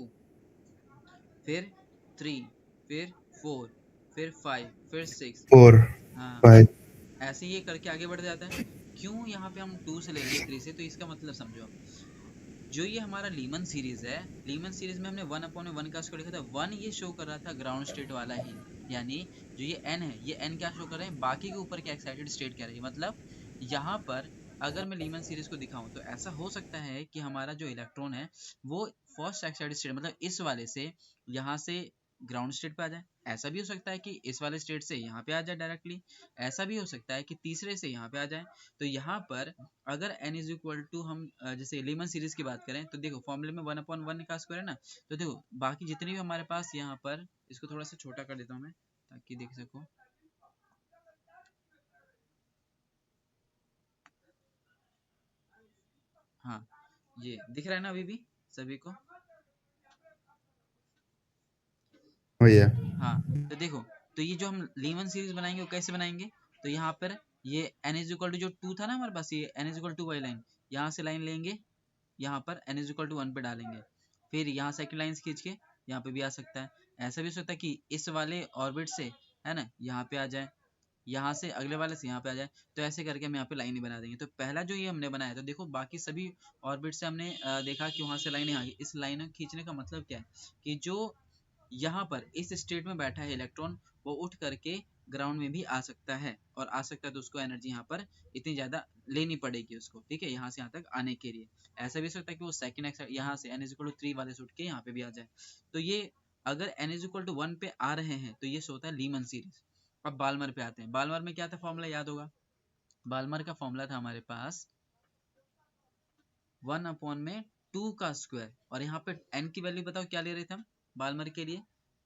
फिर 3, फिर 4, फिर 5, फिर 6। 4 हाँ, 5 ऐसे ये करके आगे बढ़ जाता है। क्यों यहाँ पे हम 2 से ले रहे हैं 3 से, तो इसका मतलब समझो आप। जो ये हमारा लीमन सीरीज है, लीमन सीरीज में हमने 1 अपॉन 1 का स्क्वायर लिखा था, 1 ये शो कर रहा था ग्राउंड स्टेट वाला ही, यानी जो ये n है, ये n क्या शो कर रहे हैं, बाकी के ऊपर क्या एक्साइटेड स्टेट कह रही है। मतलब यहाँ पर अगर मैं लीमन सीरीज को दिखाऊं तो ऐसा हो सकता है कि हमारा जो इलेक्ट्रॉन है वो फर्स्ट एक्साइटेड स्टेट, मतलब इस वाले से यहाँ से ग्राउंड स्टेट पे आ जाए। ऐसा भी हो सकता है कि इस वाले स्टेट से यहाँ पे आ जाए डायरेक्टली। ऐसा भी हो सकता है कि तीसरे से यहाँ पे आ जाए। तो यहाँ पर अगर n इज इक्वल टू हम जैसे लीमन सीरीज की बात करें तो देखो फॉर्मूले में 1 अपॉन 1 का स्क्वायर है ना, तो देखो बाकी जितने भी हमारे पास यहाँ पर, इसको थोड़ा सा छोटा कर देता हूँ मैं ताकि देख सको। हाँ, ये दिख रहा है ना अभी भी सभी को। भैया हाँ, तो देखो, तो ये जो हम लीमन सीरीज बनाएंगे वो कैसे बनाएंगे, तो यहाँ पर ये n इज इक्वल टू जो 2 था ना हमारे पास, ये n इज इक्वल टू वाली लाइन, यहाँ से लाइन लेंगे, यहाँ पर n इज इक्वल टू 1 पे डालेंगे, फिर यहाँ सेकंड लाइन खींच के यहाँ पे भी आ सकता है। ऐसा भी हो सकता है कि इस वाले ऑर्बिट से, है ना, यहाँ पे आ जाए, यहाँ से अगले वाले से यहाँ पे आ जाए। तो ऐसे करके हम यहाँ पे लाइन बना देंगे। तो पहला जो ये हमने बनाया, तो देखो बाकी सभी ऑर्बिट से हमने देखा कि वहां से लाइन यहाँ, इस लाइन खींचने का मतलब क्या है कि जो यहाँ पर इस स्टेट में बैठा है इलेक्ट्रॉन, वो उठ करके ग्राउंड में भी आ सकता है, और आ सकता है तो उसको एनर्जी यहाँ पर इतनी ज्यादा लेनी पड़ेगी उसको, ठीक है, यहाँ से यहाँ तक आने के लिए। ऐसा भी हो सकता है कि वो सेकंड एक्साइड यहाँ से n इज इक्वल टू 3 वाले से उठ के यहाँ पे भी आ जाए। तो ये अगर n इज इक्वल टू 1 पे आ रहे हैं तो ये होता है लीमन सीरीज। अब बाल्मर पे आते हैं। बाल्मर में क्या था फॉर्मूला, याद होगा। बाल्मर का फॉर्मूला था हमारे पास 1 अपॉन में 2 का स्क्वायर, और यहाँ पे n की वैल्यू बताओ क्या ले रहे थे हम बाल्मर के लिए,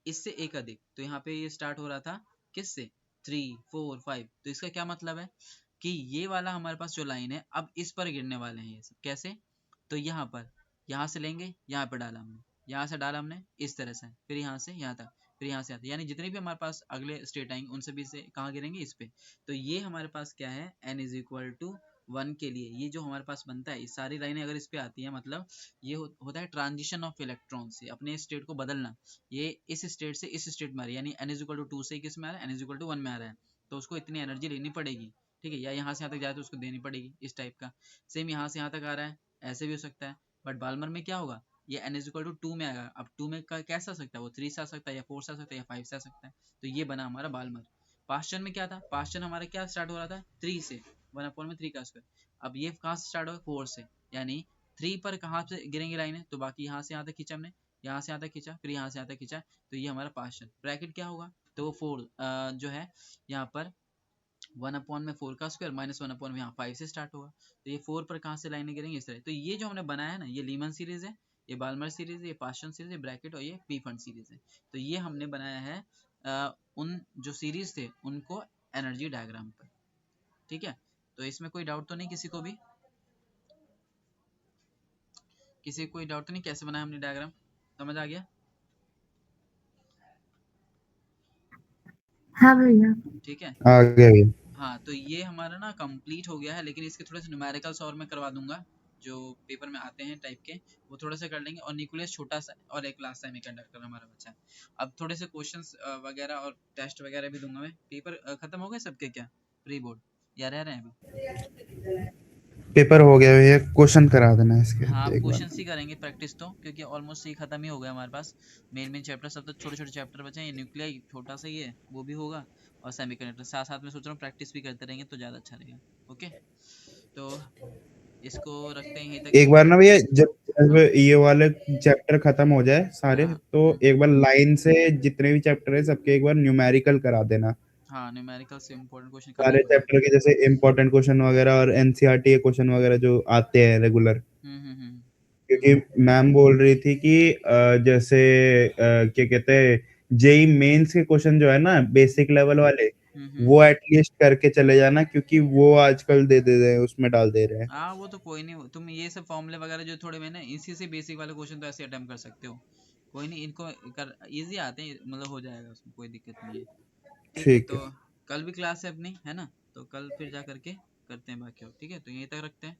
इससे एक अधिक। तो यहाँ पे ये स्टार्ट हो रहा था किससे, 3, 4, 5। तो इसका क्या मतलब है कि ये वाला हमारे पास जो लाइन है अब इस पर गिरने वाले हैं ये सब। कैसे, तो यहाँ पर, यहाँ से लेंगे, यहाँ पे डाला हमने, यहाँ से डाला हमने इस तरह से, फिर यहाँ से यहाँ तक, फिर यहाँ से यहाँ तक, यानी जितने भी हमारे पास अगले स्टेट आएंगे उन सभी से कहाँ गिरेंगे, इस पे। तो ये हमारे पास क्या है, n इज इक्वल टू 1 के लिए ये जो हमारे पास बनता है, ये सारी लाइनें अगर इस पे आती है, मतलब ये होता है ट्रांजिशन ऑफ इलेक्ट्रॉन से अपने स्टेट को बदलना। ये इस स्टेट से इस स्टेट में आ रही है, यानी n इज इक्वल टू 2 से किस में आ रहा है, n इज इक्वल टू 1 में आ रहा है, तो उसको इतनी एनर्जी लेनी पड़ेगी, ठीक है, या यहाँ से यहाँ तक जाए तो उसको देनी पड़ेगी, इस टाइप का। सेम यहाँ से यहाँ तक आ रहा है, ऐसे भी हो सकता है। बट बाल्मर में क्या होगा, ये n इज इक्वल टू 2 में आएगा। अब 2 में का कैसा आ सकता है, वो 3 से आ सकता है, या 4 से आ सकता है, या 5 से आ सकता है। तो ये बना हमारा बाल्मर। पास्चन में क्या था, पास्चन हमारा क्या स्टार्ट हो रहा था, 3 से, 1 अपॉन में 3 का स्क्वायर। अब ये कहाँ से स्टार्ट होगा, 4 से, यानी 3 पर कहाँ से गिरेंगे लाइनें, तो बाकी यहाँ से यहाँ तक खींचा हमने, यहाँ से यहाँ तक खींचा, फिर यहाँ से यहाँ तक खींचा, तो ये हमारा पास्चन। ब्रैकेट क्या होगा, तो वो 4 जो है यहाँ पर 1 अपॉन में 4 का स्क्वायर माइनस 1 अपॉन में यहाँ 5 से स्टार्ट होगा। तो ये 4 पर कहाँ से लाइनें गिरेंगे, इस तरह। तो ये जो हमने बनाया है ना, ये लीमन सीरीज है, ये बाल्मर सीरीज है, ये पास्चन सीरीज है, ब्रैकेट, और ये पी फंड सीरीज है। तो ये हमने बनाया है उन जो सीरीज थे उनको एनर्जी डायग्राम पर, ठीक है। तो इसमें कोई डाउट तो नहीं किसी को भी, किसी को कोई डाउट तो नहीं, कैसे बनाया हमने डायग्राम, समझ आ गया। हाँ भैया। ठीक है। आ गया भैया। हाँ तो ये हमारा ना कंप्लीट हो गया है, लेकिन इसके थोड़े से न्यूमेरिकल्स और मैं करवा दूंगा जो पेपर में आते हैं टाइप के, वो थोड़ा सा कर लेंगे। और न्यूक्लियस छोटा सा और एक लास्ट सेमीकंडक्टर हमारा बचा है। अब थोड़े से क्वेश्चंस वगैरह और टेस्ट वगैरह भी दूंगा मैं। पेपर खत्म हो गए सबके क्या, प्री बोर्ड या रह रहे हैं अभी? पेपर हो गया भैया, क्वेश्चन करा देना इसके हाँ अब एक बार। क्वेश्चंस ही करेंगे प्रैक्टिस तो, क्योंकि ऑलमोस्ट ये खत्म ही हो गया हमारे पास। मेन चैप्टर सब तो छोटे छोटे चैप्टर बचे हैं। ये न्यूक्लियर छोटा सा ही है, वो भी होगा। और सेमीकंडक्टर साथ साथ में सोच रहा हूँ प्रैक्टिस भी करते रहेंगे तो ज़्यादा अच्छा रहेगा। ओके तो इसको रखते हैं यहीं तक एक ही। बार ना भैया, जब जब हाँ ये वाले चैप्टर खत्म हो जाए सारे, हाँ तो एक बार लाइन से जितने भी चैप्टर है सबके एक बार न्यूमेरिकल करा देना। हाँ न्यूमेरिकल से इम्पोर्टेंट क्वेश्चन कर सारे लेंगे भैया। चैप्टर के जैसे इम्पोर्टेंट क्वेश्चन वगैरह और एनसीईआरटी के क्वेश्चन वगैरह जो आते हैं रेगुलर। हम्म। क्योंकि मैम बोल रही थी कि जैसे क्या कहते हैं, जेई मेंस के क्वेश्चन जो है ना बेसिक लेवल वाले, वो हम्म। एटलीस्ट करके चले जाना, क्योंकि वो आजकल दे रहे हैं, उसमें डाल दे रहे हैं। हाँ वो तो कोई नहीं, तुम ये सब फॉर्मूले वगैरह जो थोड़े में ना, इसी से बेसिक वाले क्वेश्चन तो ऐसे अटेम्प्ट कर सकते हो। कोई नहीं, इनको कर इजी आते हैं, मतलब हो जाएगा, उसमें कोई दिक्कत नहीं है। ठीक है ठीक तो है। कल भी क्लास है अपनी, है ना? तो कल फिर जा करके करते हैं बाकी और, ठीक है तो यहीं तक रखते हैं।